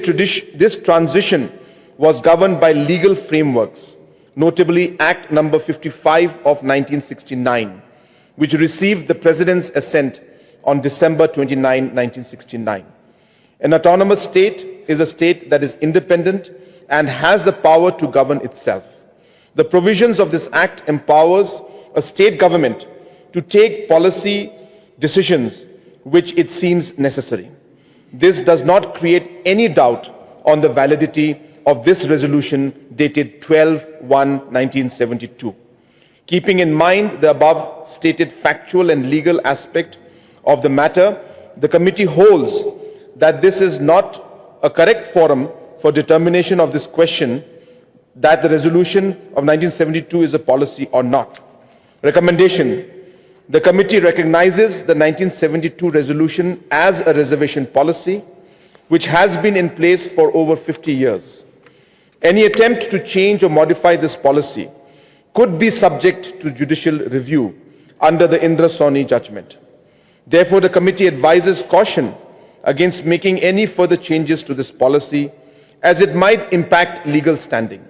[SPEAKER 1] transition was governed by legal frameworks, notably Act number 55 of 1969, which received the President's assent on December 29, 1969. An autonomous state is a state that is independent and has the power to govern itself. The provisions of this act empowers a state government to take policy decisions which it seems necessary. This does not create any doubt on the validity of this resolution dated 12/1/1972. Keeping in mind the above stated factual and legal aspect of the matter, the committee holds that this is not a correct forum for determination of this question, that the resolution of 1972 is a policy or not. Recommendation. The committee recognizes the 1972 resolution as a reservation policy, which has been in place for over 50 years. Any attempt to change or modify this policy could be subject to judicial review under the Indra Sawhney judgment. Therefore, the committee advises caution against making any further changes to this policy, as it might impact legal standing.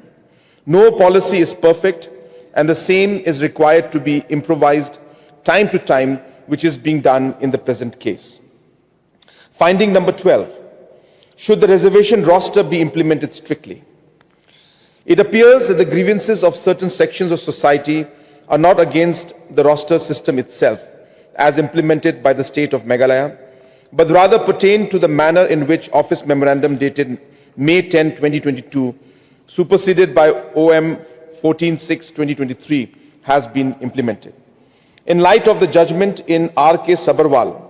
[SPEAKER 1] No policy is perfect, and the same is required to be improvised time to time, which is being done in the present case. Finding number 12. Should the reservation roster be implemented strictly? It appears that the grievances of certain sections of society are not against the roster system itself, as implemented by the state of Meghalaya, but rather pertain to the manner in which Office Memorandum dated May 10, 2022, superseded by OM 14/6/2023, has been implemented. In light of the judgment in R.K. Sabharwal,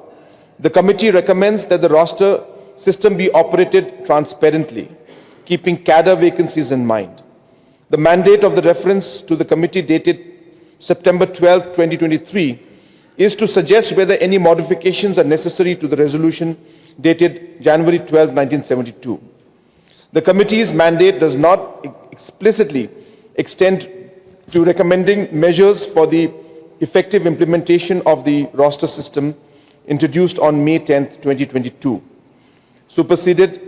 [SPEAKER 1] the committee recommends that the roster system be operated transparently, keeping cadre vacancies in mind. The mandate of the reference to the committee dated September 12, 2023, is to suggest whether any modifications are necessary to the resolution dated January 12, 1972. The committee's mandate does not explicitly extend to recommending measures for the effective implementation of the roster system introduced on May 10, 2022, superseded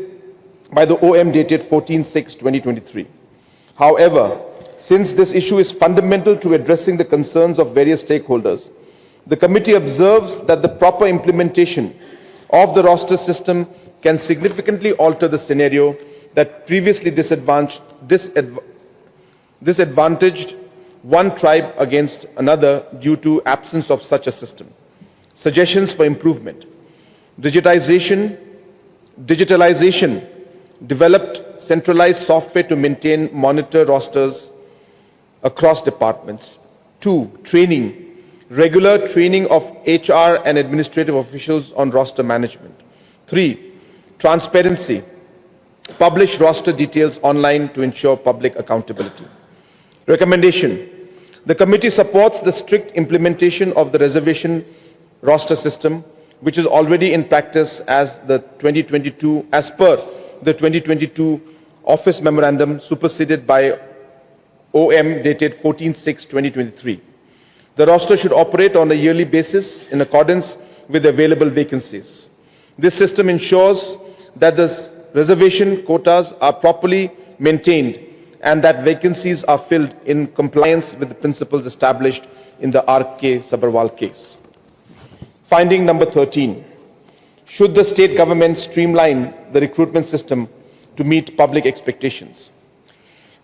[SPEAKER 1] by the OM dated 14/6/2023. However, since this issue is fundamental to addressing the concerns of various stakeholders, the committee observes that the proper implementation of the roster system can significantly alter the scenario that previously disadvantaged one tribe against another due to absence of such a system. Suggestions for improvement. Digitalization, developed centralized software to maintain, monitor rosters across departments. 2. Training, regular training of HR and administrative officials on roster management. 3. Transparency, publish roster details online to ensure public accountability. Recommendation. The committee supports the strict implementation of the reservation roster system, which is already in practice as per the 2022 Office Memorandum superseded by OM dated 14/6/2023. The roster should operate on a yearly basis in accordance with available vacancies. This system ensures that the reservation quotas are properly maintained and that vacancies are filled in compliance with the principles established in the R.K. Sabharwal case. Finding number 13. Should the state government streamline the recruitment system to meet public expectations?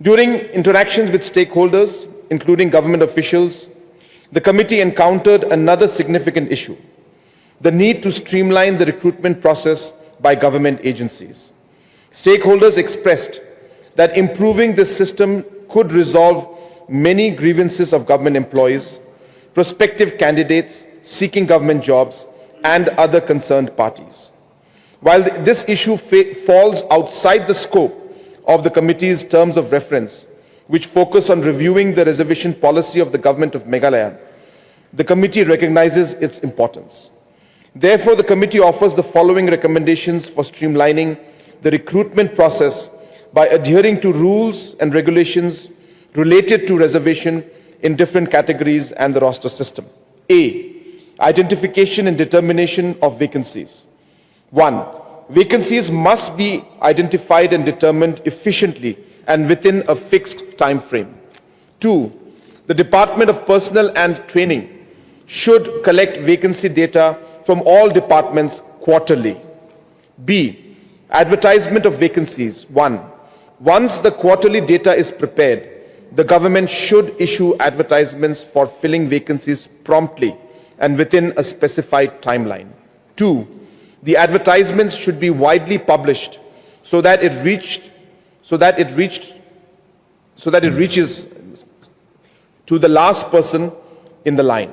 [SPEAKER 1] During interactions with stakeholders, including government officials, the committee encountered another significant issue: the need to streamline the recruitment process by government agencies. Stakeholders expressed that improving this system could resolve many grievances of government employees, prospective candidates seeking government jobs, and other concerned parties. While this issue falls outside the scope of the committee's terms of reference, which focus on reviewing the reservation policy of the government of Meghalaya, the committee recognizes its importance. Therefore, the committee offers the following recommendations for streamlining the recruitment process by adhering to rules and regulations related to reservation in different categories and the roster system. A. Identification and determination of vacancies. 1. Vacancies must be identified and determined efficiently and within a fixed time frame. 2. The Department of Personnel and Training should collect vacancy data from all departments quarterly. B. Advertisement of vacancies. 1. Once the quarterly data is prepared, the government should issue advertisements for filling vacancies promptly and within a specified timeline. 2. The advertisements should be widely published so that it reaches to the last person in the line.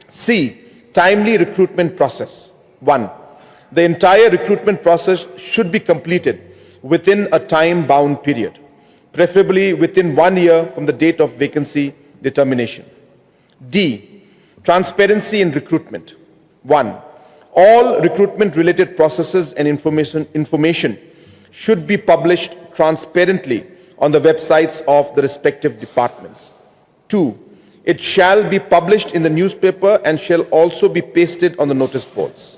[SPEAKER 1] C. Timely recruitment process. 1. The entire recruitment process should be completed within a time-bound period, preferably within 1 year from the date of vacancy determination. D. Transparency in recruitment. 1. All recruitment-related processes and information should be published transparently on the websites of the respective departments. 2. It shall be published in the newspaper and shall also be pasted on the notice boards.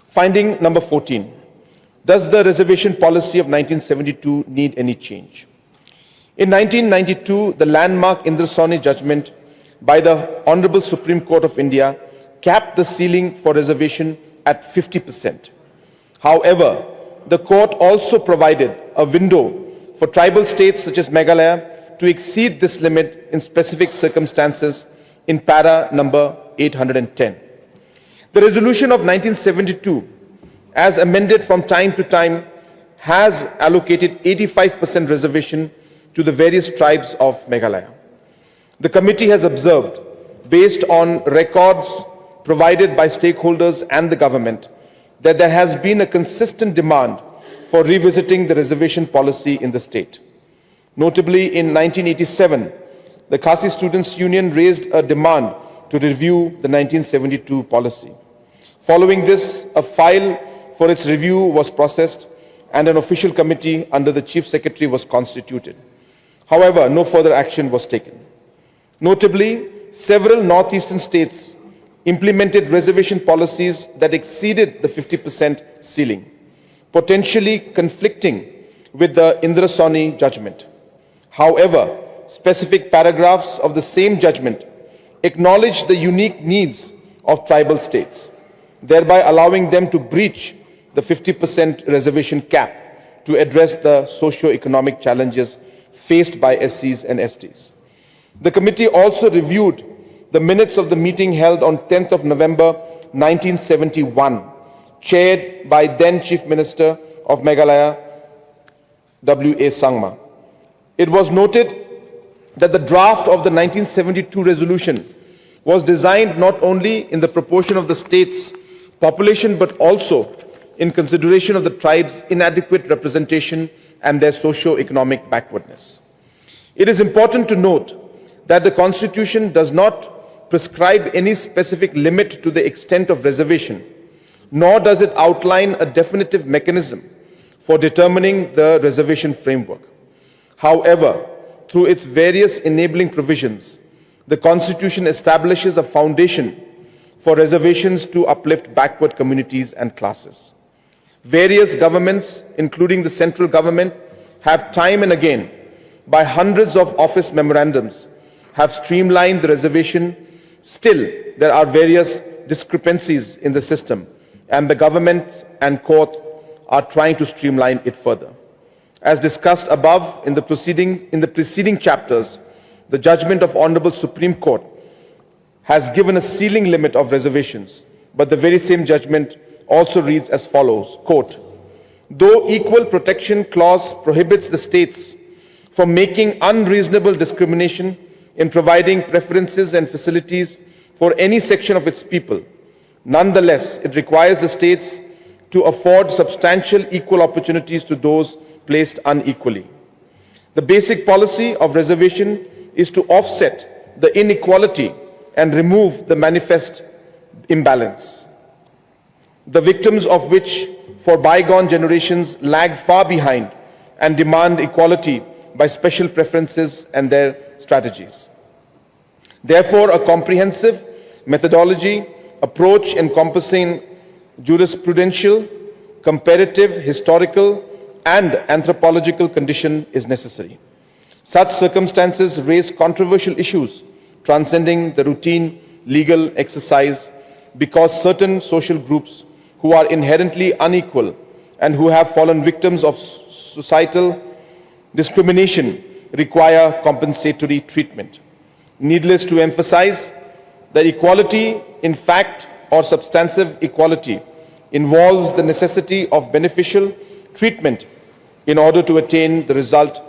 [SPEAKER 1] Finding number 14. Does the reservation policy of 1972 need any change? In 1992, the landmark Indrasawny judgment by the Honorable Supreme Court of India capped the ceiling for reservation at 50%. However, the court also provided a window for tribal states such as Meghalaya to exceed this limit in specific circumstances in para number 810. The resolution of 1972, as amended from time to time, has allocated 85% reservation to the various tribes of Meghalaya. The committee has observed, based on records provided by stakeholders and the government, that there has been a consistent demand for revisiting the reservation policy in the state. Notably, in 1987, the Khasi Students' Union raised a demand to review the 1972 policy. Following this, a file for its review was processed and an official committee under the Chief Secretary was constituted. However, no further action was taken. Notably, several northeastern states implemented reservation policies that exceeded the 50% ceiling, potentially conflicting with the Indrasawny judgment. However, specific paragraphs of the same judgment acknowledge the unique needs of tribal states, thereby allowing them to breach the 50% reservation cap to address the socio-economic challenges faced by SCs and STs. The committee also reviewed the minutes of the meeting held on 10th of November 1971, chaired by then Chief Minister of Meghalaya, W.A. Sangma. It was noted that the draft of the 1972 resolution was designed not only in the proportion of the state's population but also in consideration of the tribe's inadequate representation and their socio-economic backwardness. It is important to note that the Constitution does not prescribe any specific limit to the extent of reservation, nor does it outline a definitive mechanism for determining the reservation framework. However, through its various enabling provisions, the Constitution establishes a foundation for reservations to uplift backward communities and classes. Various governments, including the central government, have time and again, by hundreds of office memorandums, have streamlined the reservation. Still, there are various discrepancies in the system, and the government and court are trying to streamline it further. As discussed above in the preceding chapters, the judgment of Honorable Supreme Court has given a ceiling limit of reservations, but the very same judgment also reads as follows, quote, "Though equal protection clause prohibits the states from making unreasonable discrimination in providing preferences and facilities for any section of its people, nonetheless, it requires the states to afford substantial equal opportunities to those placed unequally. The basic policy of reservation is to offset the inequality and remove the manifest imbalance, the victims of which for bygone generations lag far behind and demand equality by special preferences and their strategies. Therefore, a comprehensive methodology approach encompassing jurisprudential, comparative, historical, and anthropological condition is necessary. Such circumstances raise controversial issues transcending the routine legal exercise because certain social groups who are inherently unequal and who have fallen victims of societal discrimination require compensatory treatment. Needless to emphasize that equality, in fact, or substantive equality, involves the necessity of beneficial treatment in order to attain the result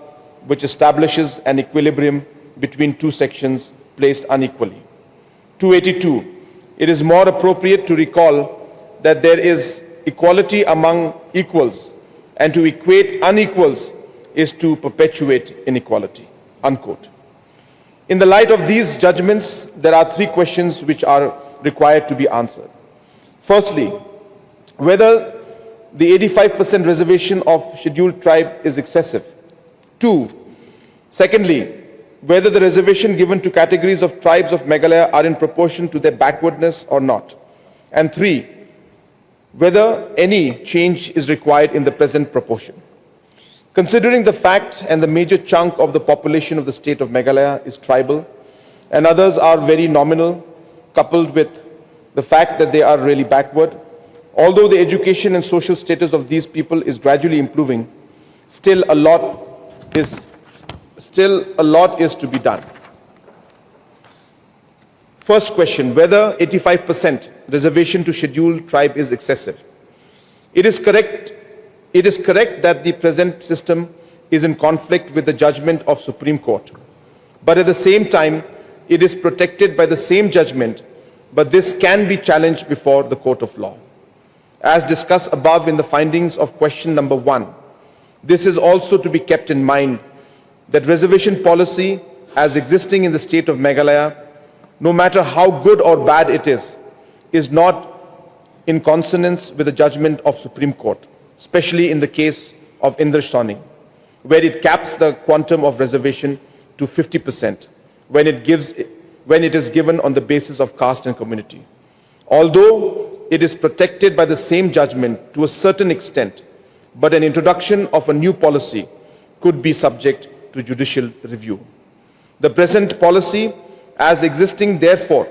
[SPEAKER 1] which establishes an equilibrium between two sections placed unequally. 282. It is more appropriate to recall that there is equality among equals, and to equate unequals is to perpetuate inequality. Unquote. In the light of these judgments, there are three questions which are required to be answered. Firstly, whether the 85% reservation of scheduled tribe is excessive. Secondly, whether the reservation given to categories of tribes of Meghalaya are in proportion to their backwardness or not. And 3, whether any change is required in the present proportion. Considering the fact and the major chunk of the population of the state of Meghalaya is tribal and others are very nominal, coupled with the fact that they are really backward, although the education and social status of these people is gradually improving, still a lot is to be done. First question, whether 85% reservation to scheduled tribe is excessive. It is correct that the present system is in conflict with the judgment of Supreme Court. But at the same time, it is protected by the same judgment, but this can be challenged before the court of law. As discussed above in the findings of question number 1, this is also to be kept in mind that reservation policy as existing in the state of Meghalaya, no matter how good or bad it is not in consonance with the judgment of Supreme Court, especially in the case of Indra Sawhney, where it caps the quantum of reservation to 50% when it is given on the basis of caste and community. Although it is protected by the same judgment to a certain extent, but an introduction of a new policy could be subject to judicial review. The present policy, as existing therefore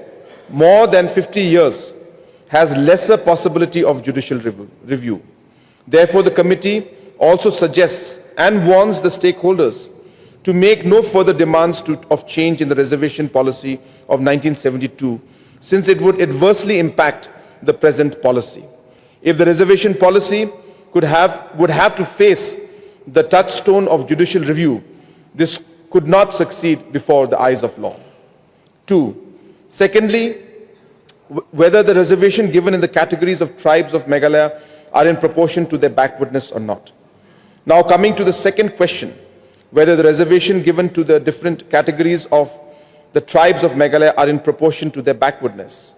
[SPEAKER 1] more than 50 years, has lesser possibility of judicial review. Therefore, the committee also suggests and warns the stakeholders to make no further demands of change in the reservation policy of 1972, since it would adversely impact the present policy. If the reservation policy would have to face the touchstone of judicial review, this could not succeed before the eyes of law. 2. Secondly, whether the reservation given in the categories of tribes of Meghalaya are in proportion to their backwardness or not. Now coming to the second question, whether the reservation given to the different categories of the tribes of Meghalaya are in proportion to their backwardness.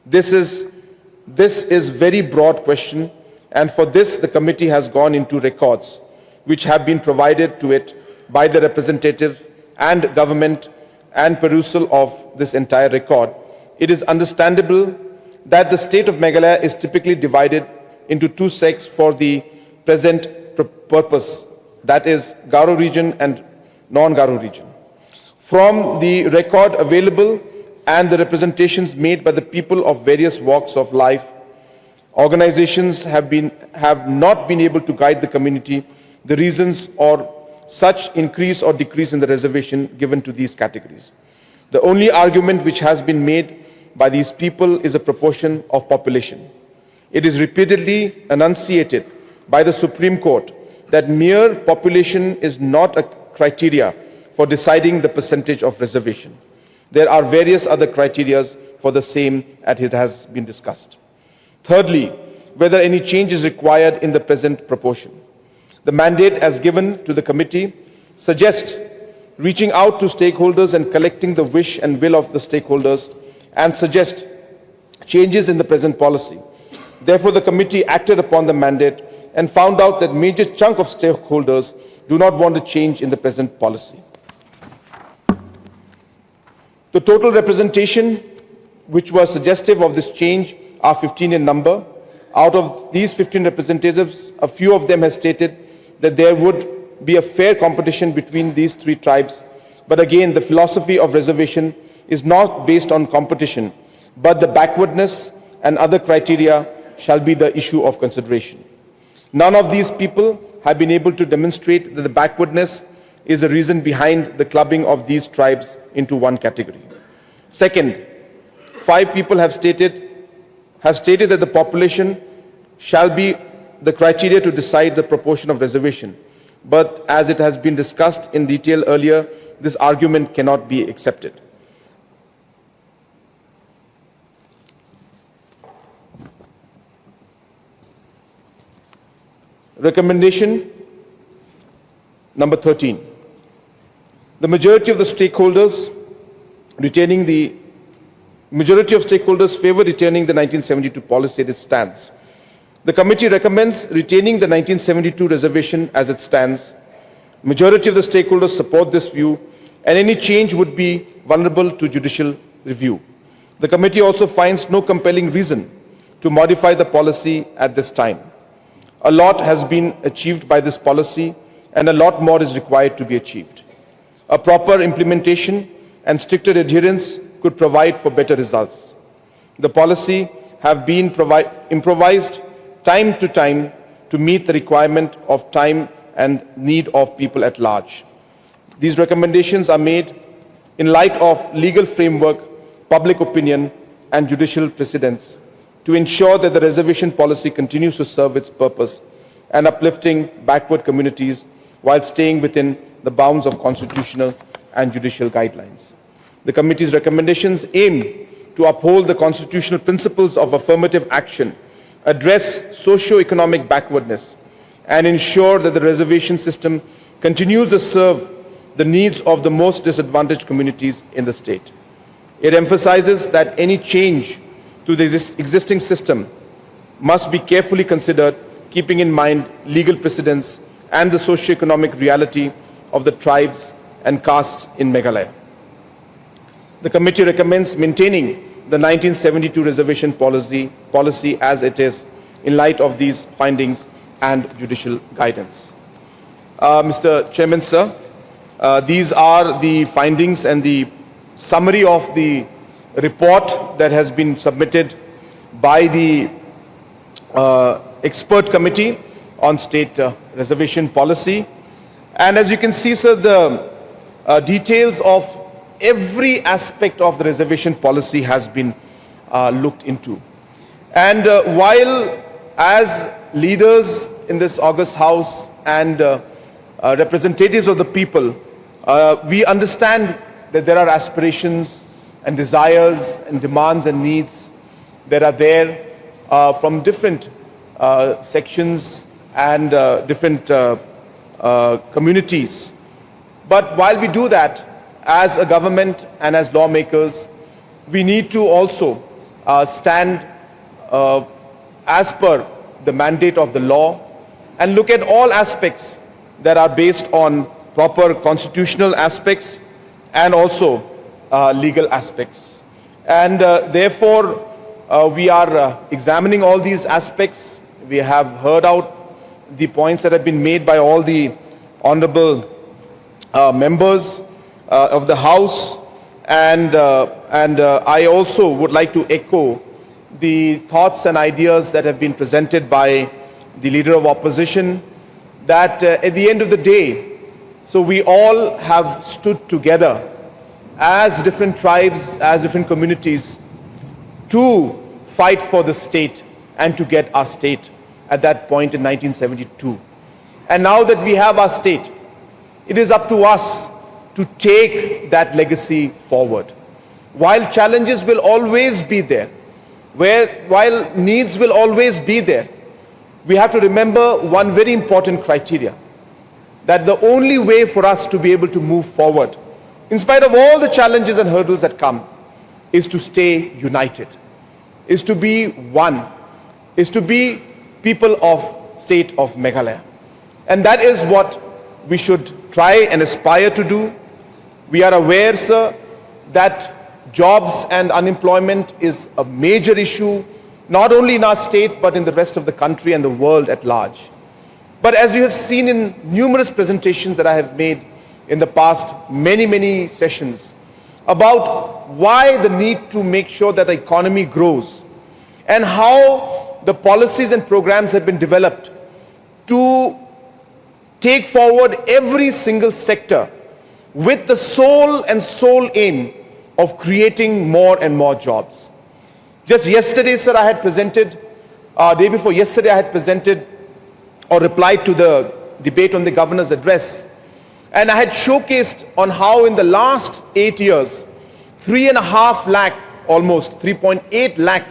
[SPEAKER 1] This is very broad question, and for this the committee has gone into records which have been provided to it by the representative and government, and perusal of this entire record. It is understandable that the state of Meghalaya is typically divided into two sects for the present purpose, that is Garo region and non-Garo region. From the record available and the representations made by the people of various walks of life, organizations have not been able to guide the community the reasons or such increase or decrease in the reservation given to these categories. The only argument which has been made by these people is a proportion of population. It is repeatedly enunciated by the Supreme Court that mere population is not a criteria for deciding the percentage of reservation. There are various other criteria for the same, as it has been discussed. Thirdly, whether any change is required in the present proportion. The mandate as given to the committee suggests reaching out to stakeholders and collecting the wish and will of the stakeholders, and suggest changes in the present policy. Therefore, the committee acted upon the mandate and found out that major chunk of stakeholders do not want a change in the present policy. The total representation which was suggestive of this change are 15 in number. Out of these 15 representatives, a few of them have stated that there would be a fair competition between these three tribes. But again, the philosophy of reservation is not based on competition, but the backwardness and other criteria shall be the issue of consideration. None of these people have been able to demonstrate that the backwardness is the reason behind the clubbing of these tribes into one category. Second, 5 people have stated that the population shall be the criteria to decide the proportion of reservation. But as it has been discussed in detail earlier, this argument cannot be accepted. Recommendation number 13. The majority of stakeholders favor retaining the 1972 policy as it stands. The committee recommends retaining the 1972 reservation as it stands. Majority of the stakeholders support this view and any change would be vulnerable to judicial review. The committee also finds no compelling reason to modify the policy at this time. A lot has been achieved by this policy, and a lot more is required to be achieved. A proper implementation and stricter adherence could provide for better results. The policy have been improvised time to time to meet the requirement of time and need of people at large. These recommendations are made in light of legal framework, public opinion, and judicial precedents to ensure that the reservation policy continues to serve its purpose and uplifting backward communities while staying within the bounds of constitutional and judicial guidelines. The committee's recommendations aim to uphold the constitutional principles of affirmative action, address socio-economic backwardness, and ensure that the reservation system continues to serve the needs of the most disadvantaged communities in the state. It emphasizes that any change to the existing system must be carefully considered, keeping in mind legal precedents and the socio-economic reality of the tribes and castes in Meghalaya. The committee recommends maintaining the 1972 reservation policy as it is in light of these findings and judicial guidance. Mr. Chairman, sir, these are the findings and the summary of the report that has been submitted by the expert committee on state reservation policy. And as you can see, sir, the details of every aspect of the reservation policy has been looked into. And while as leaders in this august house and representatives of the people, we understand that there are aspirations and desires and demands and needs that are there from different sections and different communities. But while we do that, as a government and as lawmakers, we need to also stand as per the mandate of the law and look at all aspects that are based on proper constitutional aspects and also legal aspects. And therefore, we are examining all these aspects. We have heard out the points that have been made by all the honorable members of the House, and I also would like to echo the thoughts and ideas that have been presented by the Leader of Opposition, that at the end of the day, so we all have stood together as different tribes, as different communities, to fight for the state and to get our state at that point in 1972. And now that we have our state, it is up to us to take that legacy forward. While challenges will always be there, while needs will always be there, we have to remember one very important criteria, that the only way for us to be able to move forward, in spite of all the challenges and hurdles that come, is to stay united, is to be one, is to be people of state of Meghalaya. And that is what we should try and aspire to do. We are aware, sir, that jobs and unemployment is a major issue, not only in our state, but in the rest of the country and the world at large. But as you have seen in numerous presentations that I have made in the past many sessions, about why the need to make sure that the economy grows and how the policies and programs have been developed to take forward every single sector with the sole aim of creating more and more jobs. Just yesterday, sir, I had presented, day before yesterday, I had presented or replied to the debate on the governor's address. And I had showcased on how in the last 8 years, 3.5 lakh, almost 3.8 lakh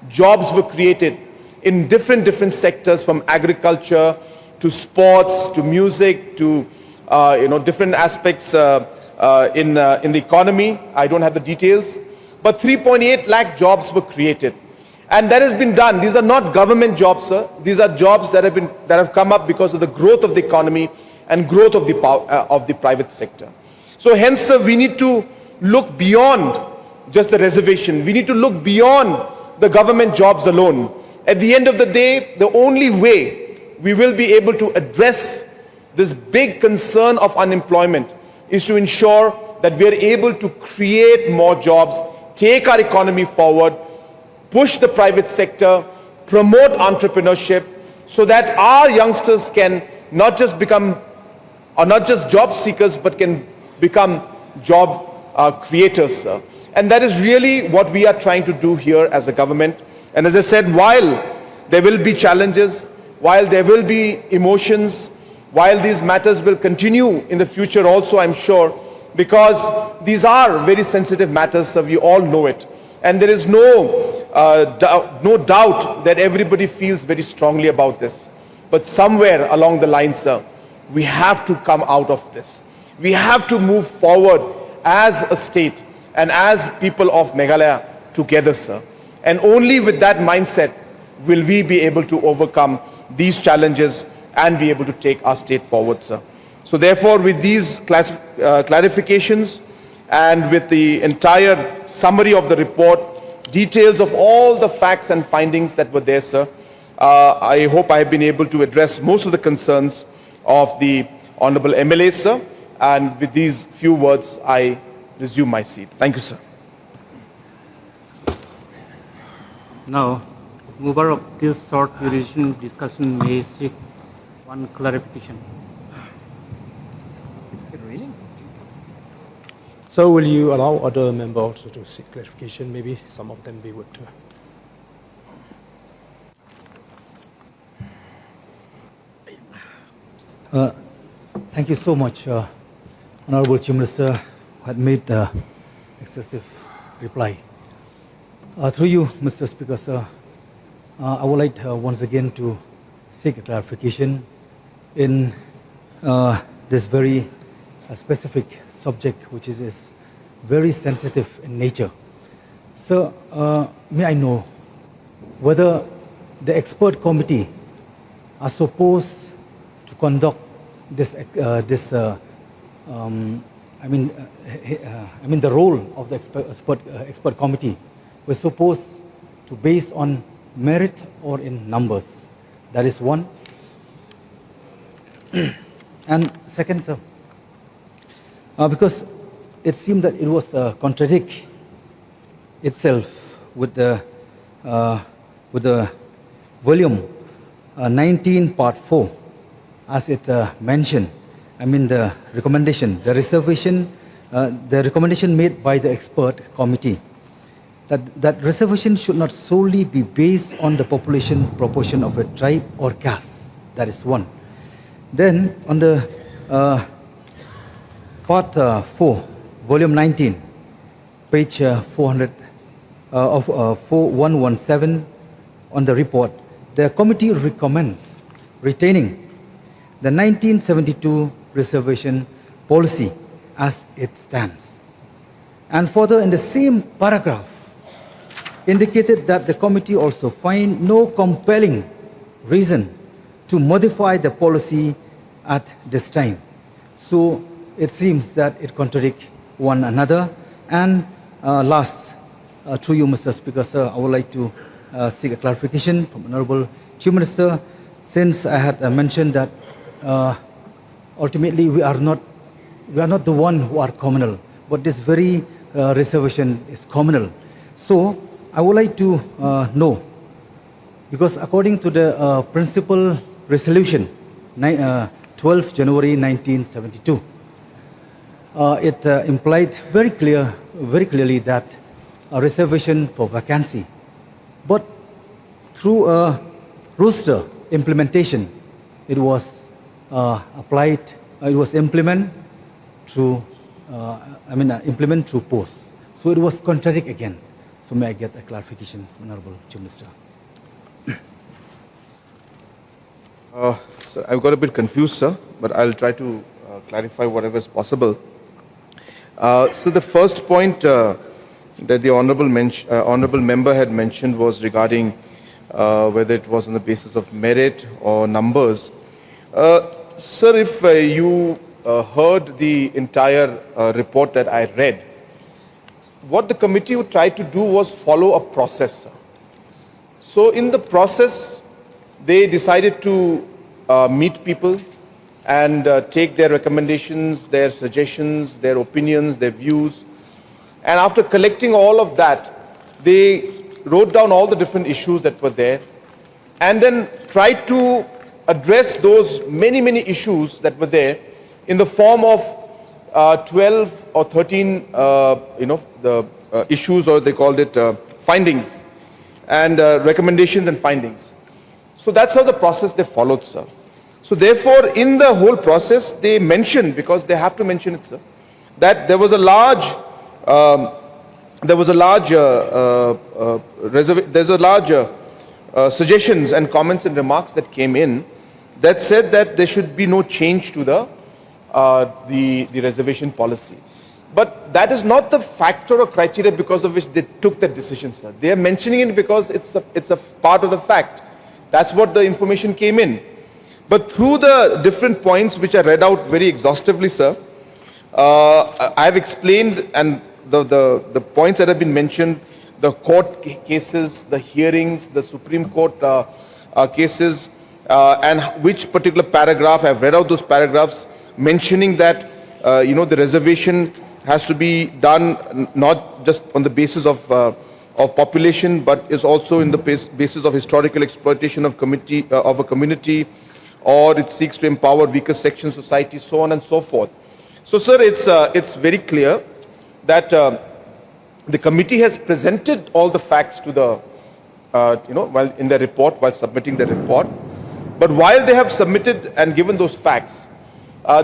[SPEAKER 1] jobs were created in different sectors, from agriculture to sports to music to different aspects in the economy. I don't have the details, but 3.8 lakh jobs were created, and that has been done. These are not government jobs, sir. These are jobs that have come up because of the growth of the economy and growth of the private sector. So hence, sir, we need to look beyond just the reservation. We need to look beyond the government jobs alone. At the end of the day, the only way we will be able to address this big concern of unemployment is to ensure that we are able to create more jobs, take our economy forward, push the private sector, promote entrepreneurship, so that our youngsters can not just become, or not just job seekers, but can become job creators, sir. And that is really what we are trying to do here as a government. And as I said, while there will be challenges, while there will be emotions, while these matters will continue in the future also, I'm sure, because these are very sensitive matters, so we all know it. And there is no doubt that everybody feels very strongly about this. But somewhere along the line, sir, we have to come out of this. We have to move forward as a state and as people of Meghalaya together, sir. And only with that mindset will we be able to overcome these challenges and be able to take our state forward, sir. So therefore, with these clarifications and with the entire summary of the report, details of all the facts and findings that were there, sir, I hope I have been able to address most of the concerns of the Honorable MLA, sir. And with these few words, I resume my seat. Thank you, sir.
[SPEAKER 2] Now, mover of this short duration discussion may seek one clarification.
[SPEAKER 3] So will you allow other members also to seek clarification? Maybe some of them we would.
[SPEAKER 4] Thank you so much, Honorable Chief Minister, who had made the excessive reply. Through you, Mr. Speaker, sir, I would like once again to seek a clarification in this very specific subject, which is very sensitive in nature. So, may I know whether the expert committee are supposed to conduct this, the role of the expert committee was supposed to base on merit or in numbers. That is one. And second, sir, because it seemed that it was contradict itself with the volume 19 part 4, as it mentioned. The recommendation, the recommendation made by the expert committee, that reservation should not solely be based on the population proportion of a tribe or caste. That is one. Then on the part 4, volume 19, page 400 of 4117 on the report, the committee recommends retaining the 1972 reservation policy as it stands. And further, in the same paragraph, indicated that the committee also find no compelling reason to modify the policy at this time. So it seems that it contradicts one another. And last, through you, Mr. Speaker, sir, I would like to seek a clarification from Honorable Chief Minister, since I had mentioned that ultimately we are not the one who are communal, but this very reservation is communal. So I would like to know, because according to the principal resolution 12 January 1972, it implied very clearly that a reservation for vacancy, but through a roster implementation, it was applied, it was implemented through implement through posts. So it was contradict again. So may I get a clarification from Honorable Chief Minister?
[SPEAKER 1] So I've got a bit confused, sir, but I'll try to clarify whatever is possible. So the first point that the honorable member had mentioned was regarding whether it was on the basis of merit or numbers. Sir, if you heard the entire report that I read, what the committee tried to do was follow a process, sir. So in the process, they decided to meet people and take their recommendations, their suggestions, their opinions, their views. And after collecting all of that, they wrote down all the different issues that were there and then tried to address those many, many issues that were there in the form of 12 or 13, the issues, or they called it findings, and recommendations and findings. So that's how the process they followed, sir. So therefore, in the whole process, they mentioned, because they have to mention it, sir, that there was a large, suggestions and comments and remarks that came in that said that there should be no change to the reservation policy. But that is not the factor or criteria because of which they took that decision, sir. They are mentioning it because it's a part of the fact. That's what the information came in. But through the different points which I read out very exhaustively, sir, I have explained, and the points that have been mentioned, the court cases, the hearings, the Supreme Court cases, and which particular paragraph, I've read out those paragraphs mentioning that, the reservation has to be done not just on the basis of population, but is also in the basis of historical exploitation of a community, or it seeks to empower weaker sections of society, so on and so forth. So, sir, it's very clear that the committee has presented all the facts to the, while in the report, while submitting the report. But while they have submitted and given those facts,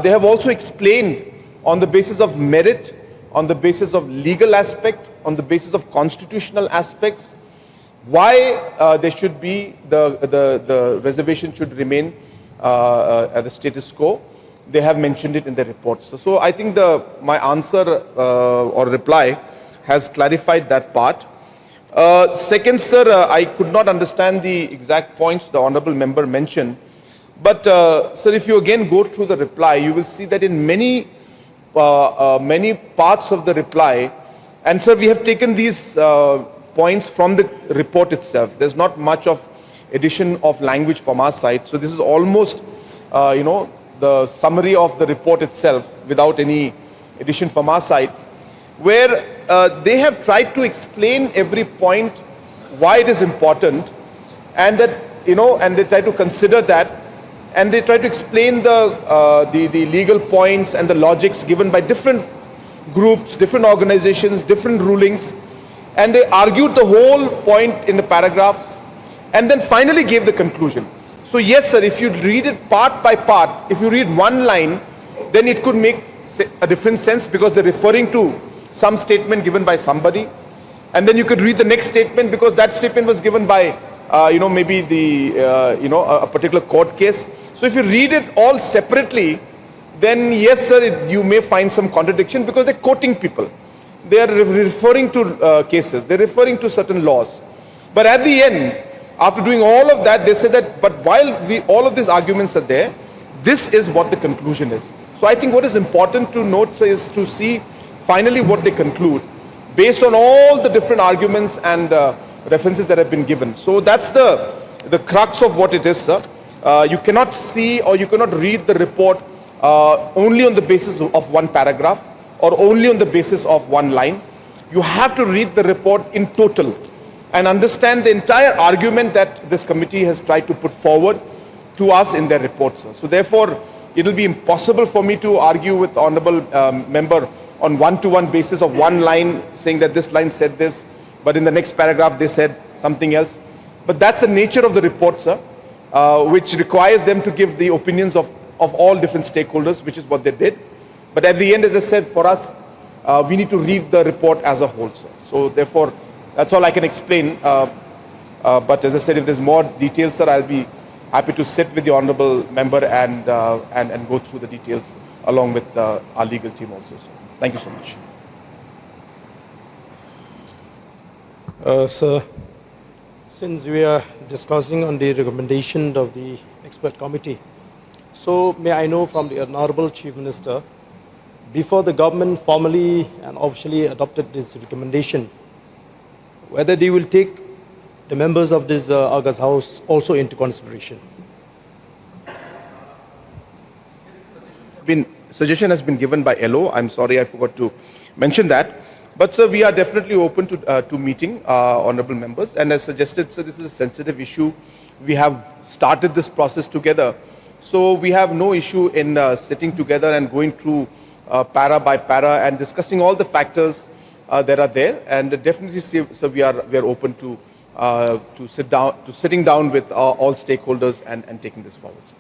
[SPEAKER 1] they have also explained on the basis of merit, on the basis of legal aspect, on the basis of constitutional aspects, why there should be the reservation should remain at the status quo. They have mentioned it in the reports. So I think my answer or reply has clarified that part. Second, sir, I could not understand the exact points the honorable member mentioned. But, sir, if you again go through the reply, you will see that in many parts of the reply, and sir, we have taken these points from the report itself. There's not much of addition of language from our side. So this is almost, the summary of the report itself without any addition from our side, where they have tried to explain every point, why it is important, and that, and they try to consider that, and they try to explain the legal points and the logics given by different groups, different organizations, different rulings, and they argued the whole point in the paragraphs, and then finally gave the conclusion. So yes, sir, if you read it part by part, if you read one line, then it could make a different sense because they're referring to some statement given by somebody. And then you could read the next statement because that statement was given by, maybe a particular court case. So if you read it all separately, then yes, sir, you may find some contradiction because they're quoting people. They are referring to cases. They're referring to certain laws. But at the end, after doing all of that, they said that, but while all of these arguments are there, this is what the conclusion is. So I think what is important to note, sir, is to see finally what they conclude based on all the different arguments and references that have been given. So that's the crux of what it is, sir. You cannot see or you cannot read the report only on the basis of one paragraph or only on the basis of one line. You have to read the report in total and understand the entire argument that this committee has tried to put forward to us in their reports, sir. So therefore, it will be impossible for me to argue with the honorable member on one-to-one basis of one line saying that this line said this, but in the next paragraph they said something else. But that's the nature of the report, sir, which requires them to give the opinions of all different stakeholders, which is what they did. But at the end, as I said, for us, we need to read the report as a whole, sir. So therefore, that's all I can explain. But as I said, if there's more details, sir, I'll be happy to sit with the honorable member and go through the details along with our legal team also, sir. Thank you so much.
[SPEAKER 3] Sir, since we are discussing on the recommendation of the expert committee, So may I know from the Honorable Chief Minister, before the government formally and officially adopted this recommendation, whether they will take the members of this August House also into consideration?
[SPEAKER 1] Suggestion has been given by LO. I'm sorry, I forgot to mention that. But sir, we are definitely open to meeting honorable members. And as suggested, sir, this is a sensitive issue. We have started this process together. So we have no issue in sitting together and going through para by para and discussing all the factors that are there. And definitely, sir, we are open to sitting down with all stakeholders and taking this forward. Sir.